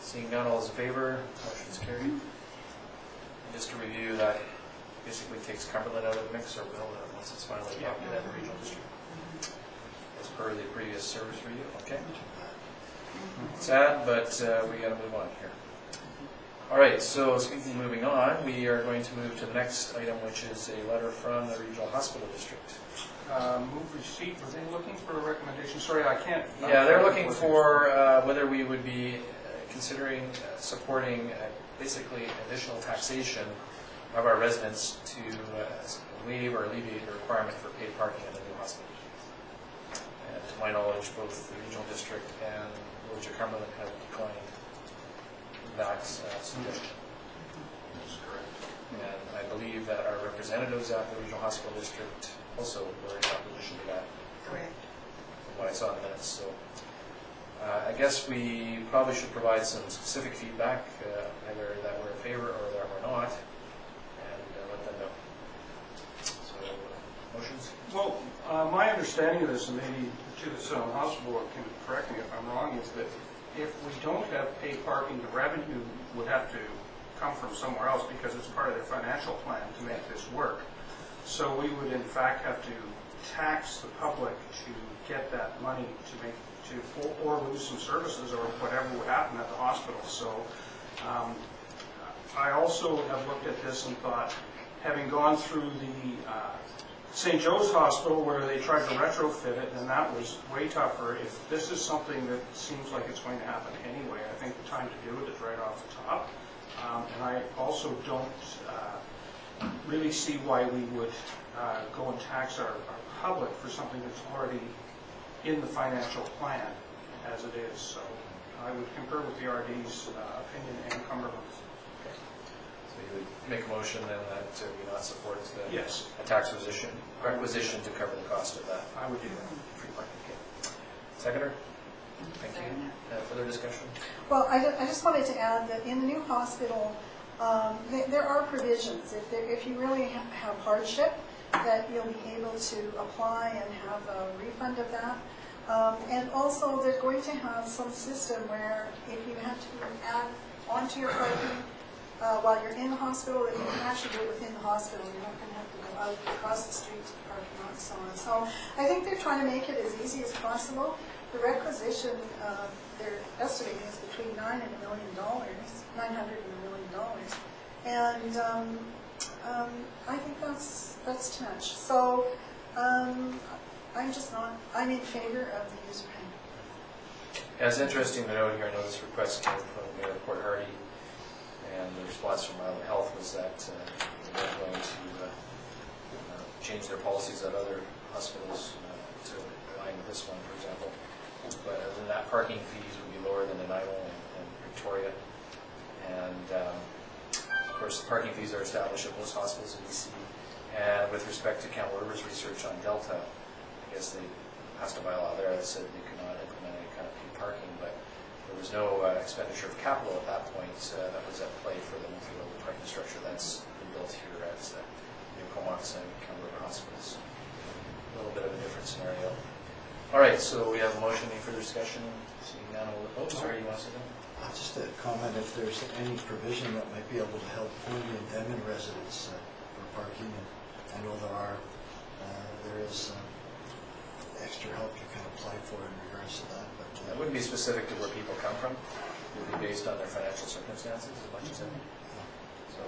Seeing none, all those in favor? Motion's carried. And just to review, that basically takes Cumberland out of the mix, or will, once it's finally adopted at the regional district. As per the previous service review, okay? Sad, but we got to move on here. All right, so speaking of moving on, we are going to move to the next item, which is a letter from the regional hospital district. Move receipt, were they looking for a recommendation? Sorry, I can't. Yeah, they're looking for whether we would be considering supporting basically additional taxation of our residents to waive or alleviate the requirement for paid parking at the new hospital. And to my knowledge, both the regional district and Village of Cumberland have declined that suggestion. That's correct. And I believe that our representatives at the regional hospital district also were in opposition to that, Correct. from what I saw in the minutes. So I guess we probably should provide some specific feedback, either that we're in favor or that we're not, and let them know. So, motions? Well, my understanding of this, and maybe the hospital can correct me if I'm wrong, is that if we don't have paid parking, the revenue would have to come from somewhere else because it's part of their financial plan to make this work. So we would in fact have to tax the public to get that money or lose some services or whatever would happen at the hospital. So I also have looked at this and thought, having gone through the St. Joe's Hospital where they tried to retrofit it, and that was way tougher. If this is something that seems like it's going to happen anyway, I think the time to do it is right off the top. And I also don't really see why we would go and tax our public for something that's already in the financial plan as it is. So I would concur with the RD's opinion and Cumberland's. So you would make a motion then that we not support Yes. a tax requisition to cover the cost of that I would do that. free parking. Okay. Seconder? Thank you. Further discussion? Well, I just wanted to add that in the new hospital, there are provisions. If you really have hardship, that you'll be able to apply and have a refund of that. And also, they're going to have some system where if you have to add onto your parking while you're in the hospital, that you can actually do it within the hospital. You're not going to have to go out across the street to the parking lot and so on. So I think they're trying to make it as easy as possible. The requisition, they're estimating is between $900 and $1 million, $900 and $1 million. And I think that's too much. So I'm in favor of the user payment. Yeah, it's interesting to note here, I know this request came from Mayor Port Hardy, and the response from Island Health was that they're going to change their policies at other hospitals to align with this one, for example. But other than that, parking fees would be lower than Nanaimo and Victoria. And of course, the parking fees are established at most hospitals in BC. And with respect to Campbell River's research on Delta, I guess they passed a bylaw there that said they could not implement any kind of paid parking, but there was no expenditure of capital at that point that was at play for the multi-level parking structure that's been built here at New Comox and Campbell River Hospitals. A little bit of a different scenario. All right, so we have a motion. Any further discussion? Seeing none, oh, sorry, you want to say something? Just a comment, if there's any provision that might be able to help Hornby and Denman residents for parking. I know there is extra help you can apply for in regards to that. But That wouldn't be specific to where people come from. It would be based on their financial circumstances, as much as anything. So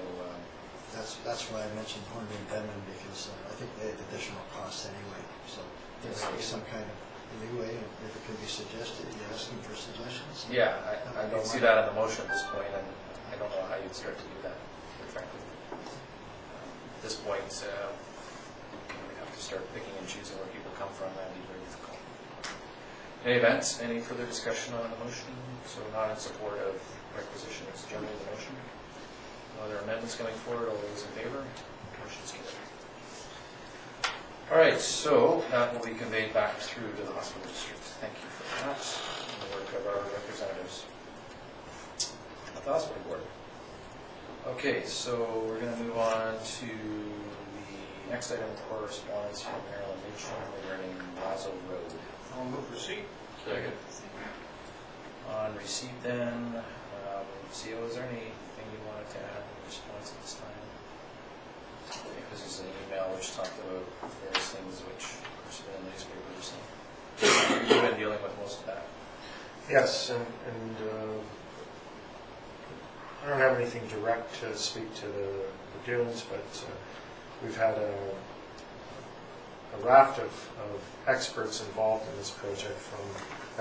that's why I mentioned Hornby and Denman, because I think they had additional costs anyway. So there's some kind of leeway, if it can be suggested, you're asking for suggestions? Yeah, I don't see that in the motion at this point, and I don't know how you'd start to do that, quite frankly. At this point, we have to start picking and choosing where people come from, that'd be very difficult. In any event, any further discussion on the motion? So not in support of requisition, it's generally the motion. No other amendments coming forward, all those in favor? Motion's carried. All right, so that will be conveyed back through to the hospital district. Thank you for that, and the work of our representatives at the hospital board. Okay, so we're going to move on to the next item of correspondence from Marilyn Mitchell regarding Lazo Road. I'll move receipt. Second. On receipt then, CO, is there anything you wanted to add in response at this time? This is an email which talked about various things which have been in the newspapers. And you've been dealing with most of that. Yes, and I don't have anything direct to speak to the dunes, but we've had a raft of experts involved in this project, from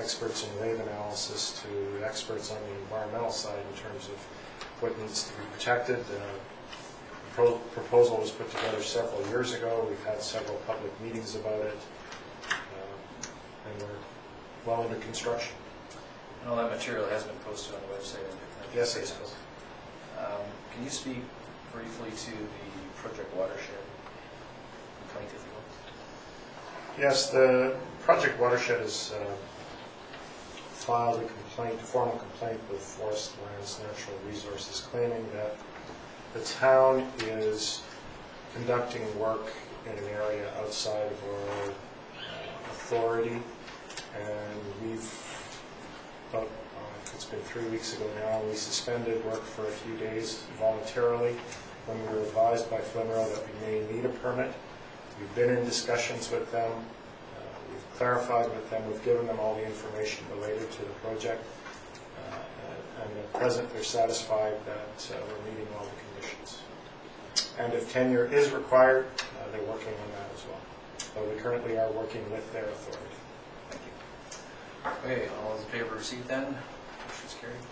experts in wave analysis to experts on the environmental side in terms of what needs to be protected. The proposal was put together several years ago. We've had several public meetings about it, and we're well into construction. And all that material has been posted on the website. Yes, it has. Can you speak briefly to the project watershed complaint, if you will? Yes, the project watershed has filed a formal complaint with Forest Lands Natural Resources, claiming that the town is conducting work in an area outside of our authority, and it's been 3 weeks ago now, we suspended work for a few days voluntarily when we were advised by FLIMRA that we may need a permit. We've been in discussions with them, we've clarified with them, we've given them all the information related to the project, and at present they're satisfied that we're meeting all the conditions. And if tenure is required, they're working on that as well. So we currently are working with their authority. Thank you. Okay, all those in favor of receipt then? Motion's carried.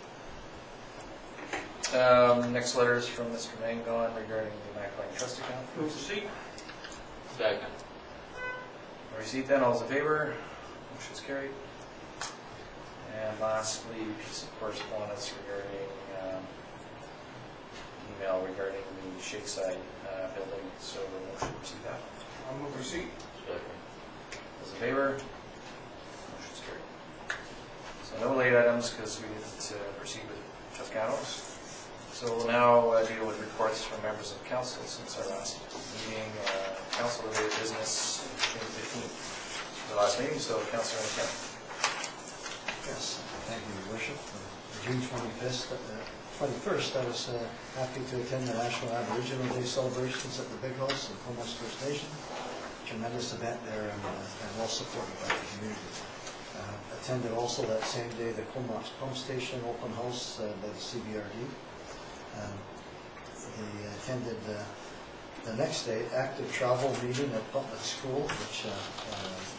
Next letter is from Mr. Mangon regarding the Mackling Trust account. Move receipt. Second. Receipt then, all those in favor? Motion's carried. And lastly, piece of correspondence regarding email regarding the Shakeside building. So motion to receive that. I'll move receipt. Second. Those in favor? Motion's carried. So no late items because we need to proceed with Toscanos. So we'll now deal with reports from members of council since our last meeting, council-related business, June 15th. The last meeting, so Councilor Kemp. Yes, thank you, Your Worship. June 21st, I was happy to attend the National Aboriginal Day celebrations at the Big House in Comox First Nation. Tremendous event there, and well supported by the community. Attended also that same day the Comox Pump Station open house by the CBRD. They attended the next day active travel meeting at Butler School, which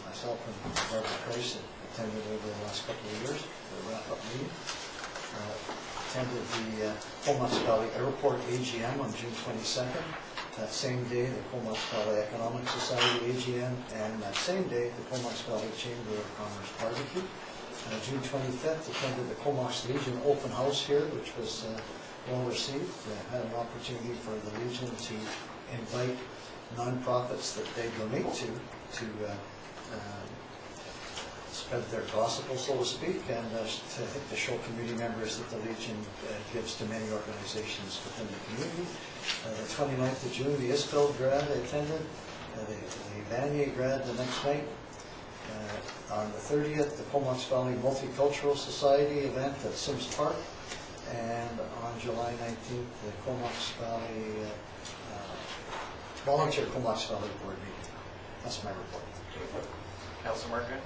myself and Barbara Price attended over the last couple of years, the wrap-up meeting. Attended the Comox Valley Airport AGM on June 22nd. That same day, the Comox Valley Economic Society AGM, and that same day, the Comox Valley Chamber of Commerce Barbecue. June 25th, attended the Comox Legion open house here, which was well received. Had an opportunity for the Legion to invite nonprofits that they donate to spread their gospel, so to speak, and to show community members that the Legion gives to many organizations within the community. The 29th of June, the Isfeld grad I attended, the Vanier grad the next night. On the 30th, the Comox Valley Multicultural Society event at Sims Park. And on July 19th, the Comox Valley, Volunteer Comox Valley Board meeting. That's my report. Councilor Margaret?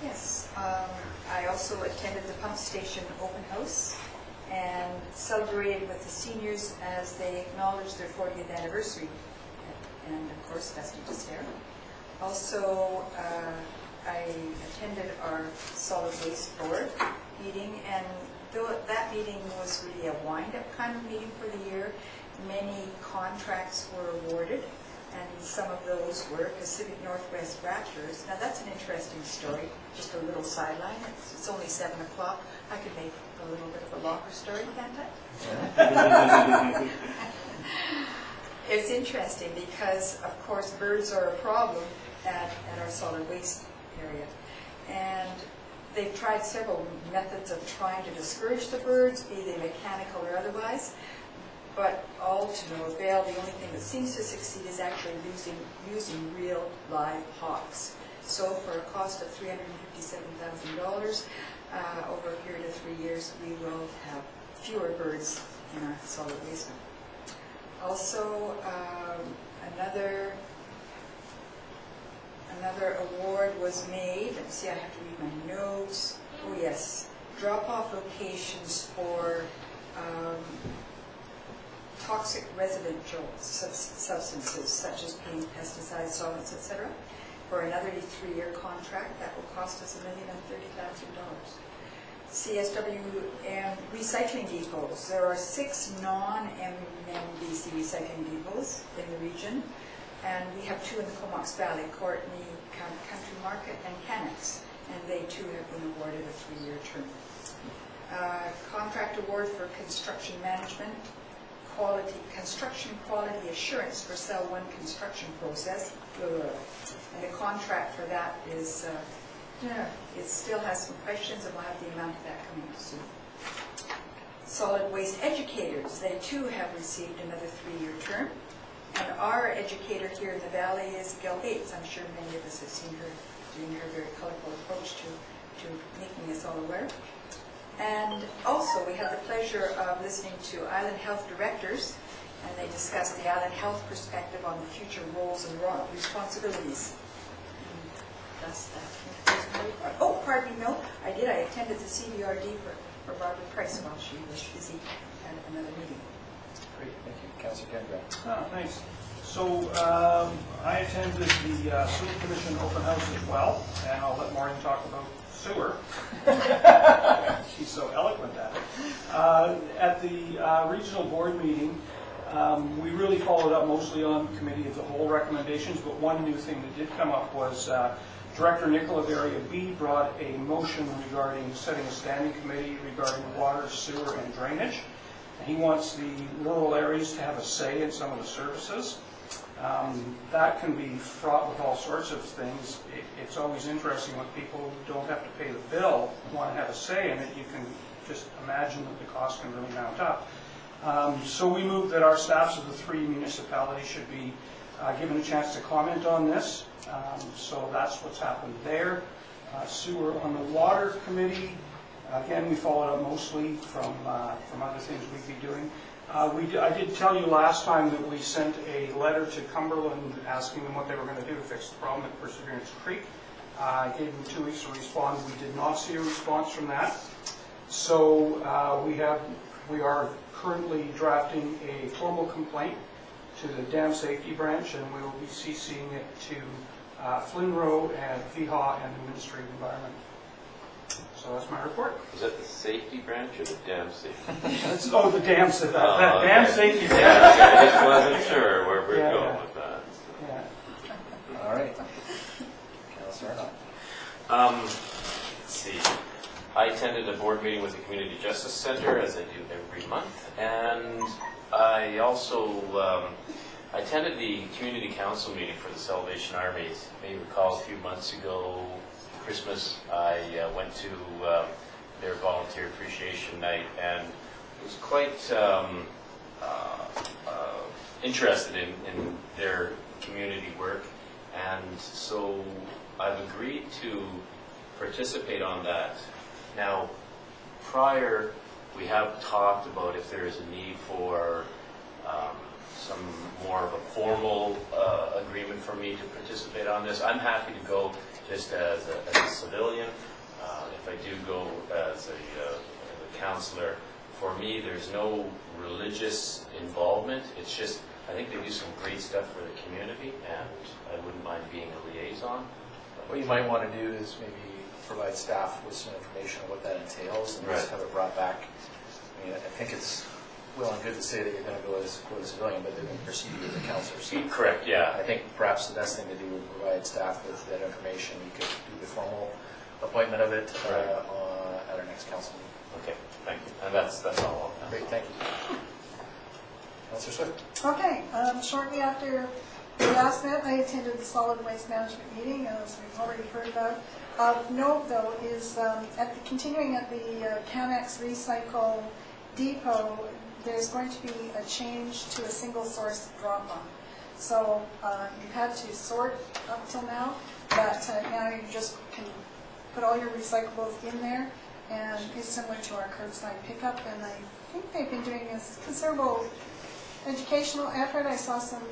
Yes, I also attended the pump station open house and celebrated with the seniors as they acknowledged their 40th anniversary, and of course, Festive Despair. Also, I attended our solid waste board meeting, and though that meeting was really a wind-up kind of meeting for the year, many contracts were awarded, and some of those were Pacific Northwest Raptors. Now that's an interesting story, just a little sideline. It's only 7 o'clock. I could make a little bit of a longer story, can't I? It's interesting because, of course, birds are a problem at our solid waste area. And they've tried several methods of trying to discourage the birds, be they mechanical or otherwise, but all to no avail. The only thing that seems to succeed is actually using real live hawks. So for a cost of $357,000 over a period of 3 years, we will have fewer birds in our solid waste. Also, another award was made. Let's see, I have to read my notes. Oh yes, drop-off locations for toxic residential substances such as paint, pesticides, solvents, etc. for another 3-year contract that will cost us $1,030,000. CSW and recycling depots. There are 6 non-MMBC recycling depots in the region, and we have 2 in the Comox Valley, Courtney Country Market and Canucks, and they too have been awarded a 3-year term. Contract award for construction management, construction quality assurance for Cell 1 construction process, and the contract for that is it still has some questions, and we'll have the amount of that coming up soon. Solid waste educators, they too have received another 3-year term. And our educator here in the valley is Gail Bates. I'm sure many of us have seen her doing her very colorful approach to making us all aware. And also we had the pleasure of listening to Island Health directors, and they discussed the Island Health perspective on the future roles and responsibilities. That's that. Oh, pardon me, no, I did. I attended the CBRD for Barbara Price while she was busy at another meeting. Great, thank you. Councillor Kendra. Thanks. So I attended the Sewer Commission open house as well, and I'll let Maureen talk about sewer. She's so eloquent at it. At the regional board meeting, we really followed up mostly on committee of the whole recommendations, but one new thing that did come up was Director Nicola of Area B brought a motion regarding setting a standing committee regarding water, sewer, and drainage. He wants the rural areas to have a say in some of the services. That can be fraught with all sorts of things. It's always interesting when people who don't have to pay the bill want to have a say in it. You can just imagine that the cost can really mount up. So we moved that our staffs of the 3 municipalities should be given a chance to comment on this. So that's what's happened there. Sewer on the water committee. Again, we followed up mostly from other things we'd be doing. I did tell you last time that we sent a letter to Cumberland asking them what they were going to do to fix the problem at Perseverance Creek. I gave them 2 weeks to respond. We did not see a response from that. So we are currently drafting a formal complaint to the Dam Safety Branch, and we will be CCing it to Flinro and VHA and the Ministry of Environment. So that's my report. Is that the safety branch or the dam safety? Oh, the dam safety. Dam safety branch. I just wasn't sure where we're going with that. Yeah. All right. Councillor Arnott. Let's see. I attended a board meeting with the Community Justice Center, as I do every month, and I also attended the Community Council meeting for the Salvation Army. You may recall a few months ago, Christmas, I went to their volunteer appreciation night and was quite interested in their community work, and so I've agreed to participate on that. Now, prior, we have talked about if there is a need for some more of a formal agreement for me to participate on this. I'm happy to go just as a civilian. If I do go as a counselor, for me, there's no religious involvement. It's just, I think they do some great stuff for the community, and I wouldn't mind being a liaison. But What you might want to do is maybe provide staff with some information on what that entails and just Right. have it brought back. I mean, I think it's well and good to say that you're going to go as a civilian, but they're going to proceed with the counselor. So Correct, yeah. I think perhaps the best thing to do would provide staff with that information. You could do the formal appointment of it at our next council meeting. Okay, thank you. And that's all. Great, thank you. Councillor Swift. Okay, shortly after we last met, I attended the solid waste management meeting, as we've already heard about. Of note, though, is continuing at the Camex Recycle Depot, there's going to be a change to a single source drop-off. So you've had to sort up till now, but now you just can put all your recyclables in there, and it's similar to our curbside pickup, and I think they've been doing a considerable educational effort. I saw some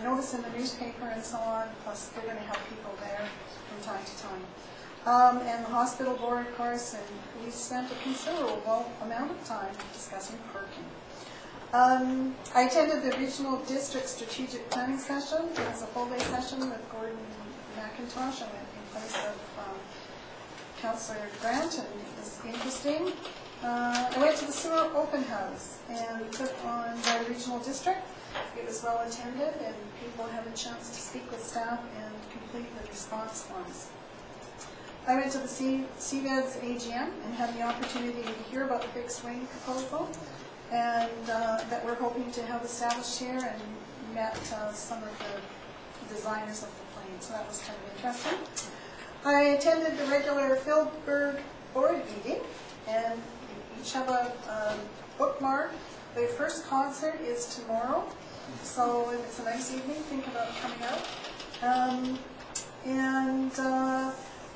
notice in the newspaper and so on, plus they're going to have people there from time to time. And the hospital board, of course, and we spent a considerable amount of time discussing parking. I attended the Regional District Strategic Planning Session. It was a full-day session with Gordon McIntosh. I went in place of Councillor Grant, and it was interesting. I went to the sewer open house and put on by the regional district. It was well attended, and people had a chance to speak with staff and complete the response forms. I went to the CVED's AGM and had the opportunity to hear about the fixed wing proposal, and that we're hoping to have established here, and met some of the designers of the plane, so that was kind of interesting. I attended the regular Philburg board meeting, and we each have a bookmark. The first concert is tomorrow, so if it's a nice evening, think about coming out.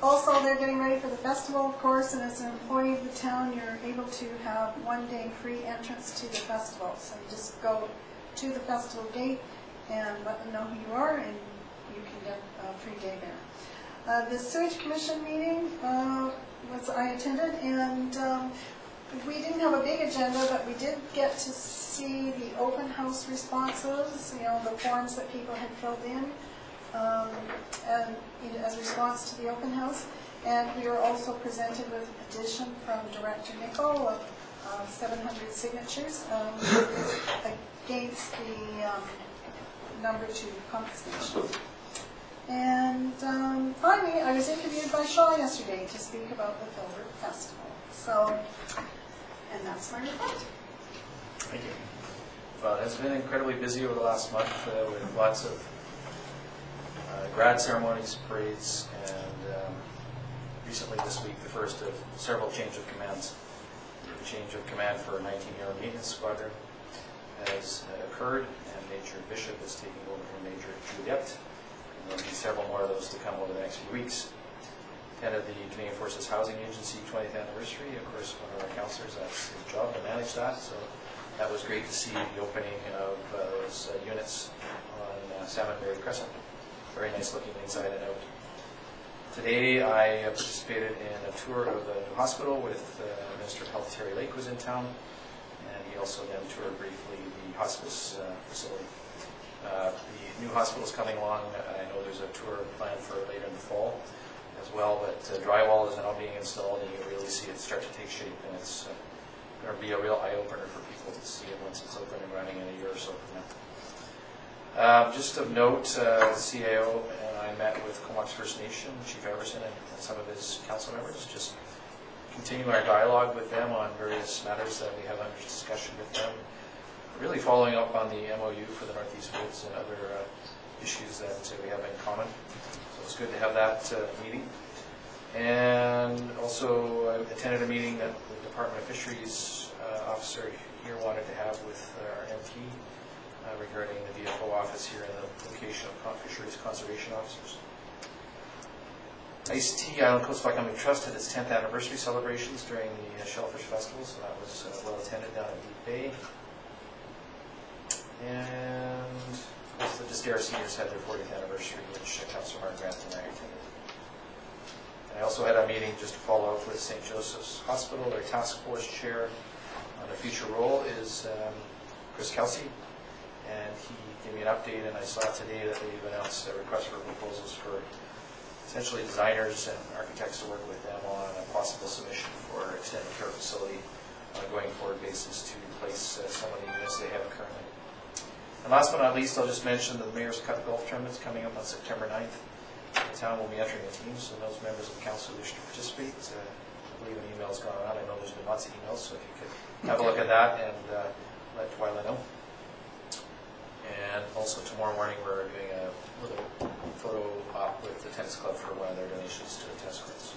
Also, they're getting ready for the festival, of course, and as an employee of the town, you're able to have 1 day free entrance to the festival. So you just go to the festival gate and let them know who you are, and you can get a free day there. The sewage commission meeting I attended, and we didn't have a big agenda, but we did get to see the open house responses, the forms that people had filled in. And as a response to the open house, and we were also presented with a petition from Director Nicol of 700 signatures against the number 2 pump station. And finally, I was interviewed by Shaw yesterday to speak about the Philburg Festival. So, and that's my report. Thank you. Well, it's been incredibly busy over the last month with lots of grad ceremonies, parades, and recently this week the first of several change of commands. The change of command for a 19-year maintenance squadron has occurred, and Major Bishop is taking over from Major Juliette. And there'll be several more of those to come over the next few weeks. Attended the Canadian Forces Housing Agency 20th anniversary. Of course, one of our councillors, that's his job to manage that, so that was great to see the opening of those units on Salmonberry Crescent. Very nice looking inside and out. Today I participated in a tour of the new hospital with Minister of Health Terry Lake was in town, and he also then toured briefly the hospice facility. The new hospital is coming along. I know there's a tour planned for later in the fall as well, but drywall is now being installed, and you can really see it start to take shape, and it's going to be a real eye-opener for people to see it once it's open and running in a year or so from now. Just of note, the CAO and I met with Comox First Nation, Chief Everson, and some of his council members, just continue our dialogue with them on various matters that we have under discussion with them, really following up on the MOU for the Northeast Woods and other issues that we have in common. So it's good to have that meeting. And also I attended a meeting that the Department of Fisheries officer here wanted to have with our MP regarding the DFO office here and the location of fisheries conservation officers. Ice Tea Island Coast Economic Trust had its 10th anniversary celebrations during the Shellfish Festival, so that was well attended down at Deep Bay. And of course the Distera Seniors had their 40th anniversary, which Councillor Mark Grant and I attended. And I also had a meeting just to follow up with St. Joseph's Hospital. Their task force chair on the future role is Chris Kelsey. And he gave me an update, and I saw today that they've announced a request for proposals for potentially designers and architects to work with them on a possible submission for extended care facility on a going forward basis to replace some of the units they have currently. And last but not least, I'll just mention the Mayor's Cup golf tournament's coming up on September 9th. The town will be entering a team, so those members of council who wish to participate, I believe an email's gone out. I know there's been lots of emails, so if you could have a look at that and let Twyla know. And also tomorrow morning, we're doing a little photo op with the tennis club for one of their donations to the tennis courts.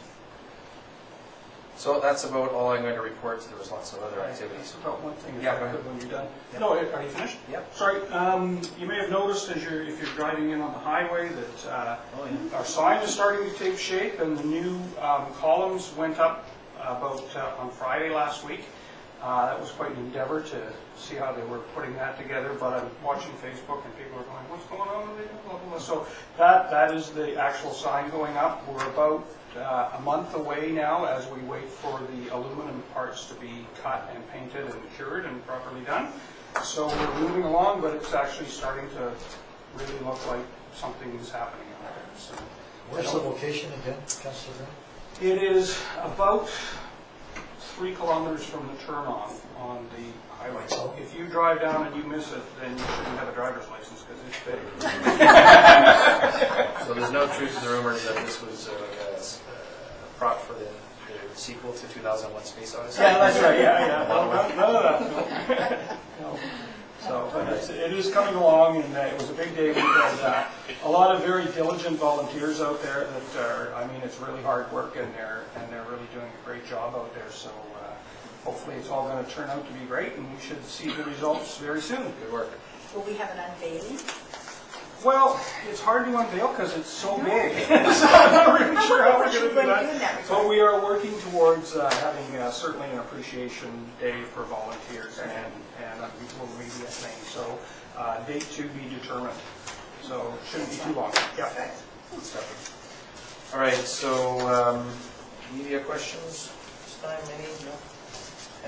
So that's about all I'm going to report. There was lots of other activities. About one thing, if Yeah, I go ahead. could, when you're done. Yeah. No, are you finished? Yeah. Sorry, you may have noticed if you're driving in on the highway that Oh, yeah. our sign is starting to take shape, and the new columns went up about on Friday last week. That was quite an endeavor to see how they were putting that together, but I'm watching Facebook and people are going, what's going on with it? Blah, blah, blah. So that is the actual sign going up. We're about a month away now as we wait for the aluminum parts to be cut and painted and cured and properly done. So we're moving along, but it's actually starting to really look like something is happening out there. So, Where's the location again, Councillor Graham? it is about 3 kilometers from the turn-off on the highway. So if you drive down and you miss it, then you shouldn't have a driver's license because it's big. So there's no truth to the rumors that this was a prop for the sequel to 2001: Space Odyssey? Yeah, that's right. Yeah. None of that. No. So, but it is coming along, and it was a big day. We had a lot of very diligent volunteers out there that are. I mean, it's really hard work, and they're really doing a great job out there. So, hopefully, it's all going to turn out to be great, and we should see the results very soon. Good work. Will we have an unveiling? Well, it's hard to unveil because it's so big. So I'm not really sure how we're going to do that. But we are working towards having certainly an appreciation day for volunteers and will be a thing. So date to be determined. So it shouldn't be too long. Yeah. Good stuff. All right, so media questions this time, any? No?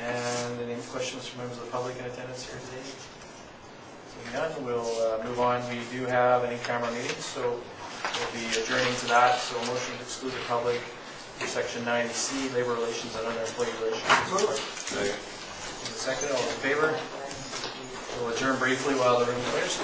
And any questions from members of the public in attendance here today? Seeing none, we'll move on. We do have an in-camera meeting, so we'll be adjourning to that. So a motion to exclude the public for Section 90C, Labor Relations and Other Employee Relations. Second, all in favor? We'll adjourn briefly while the room clears.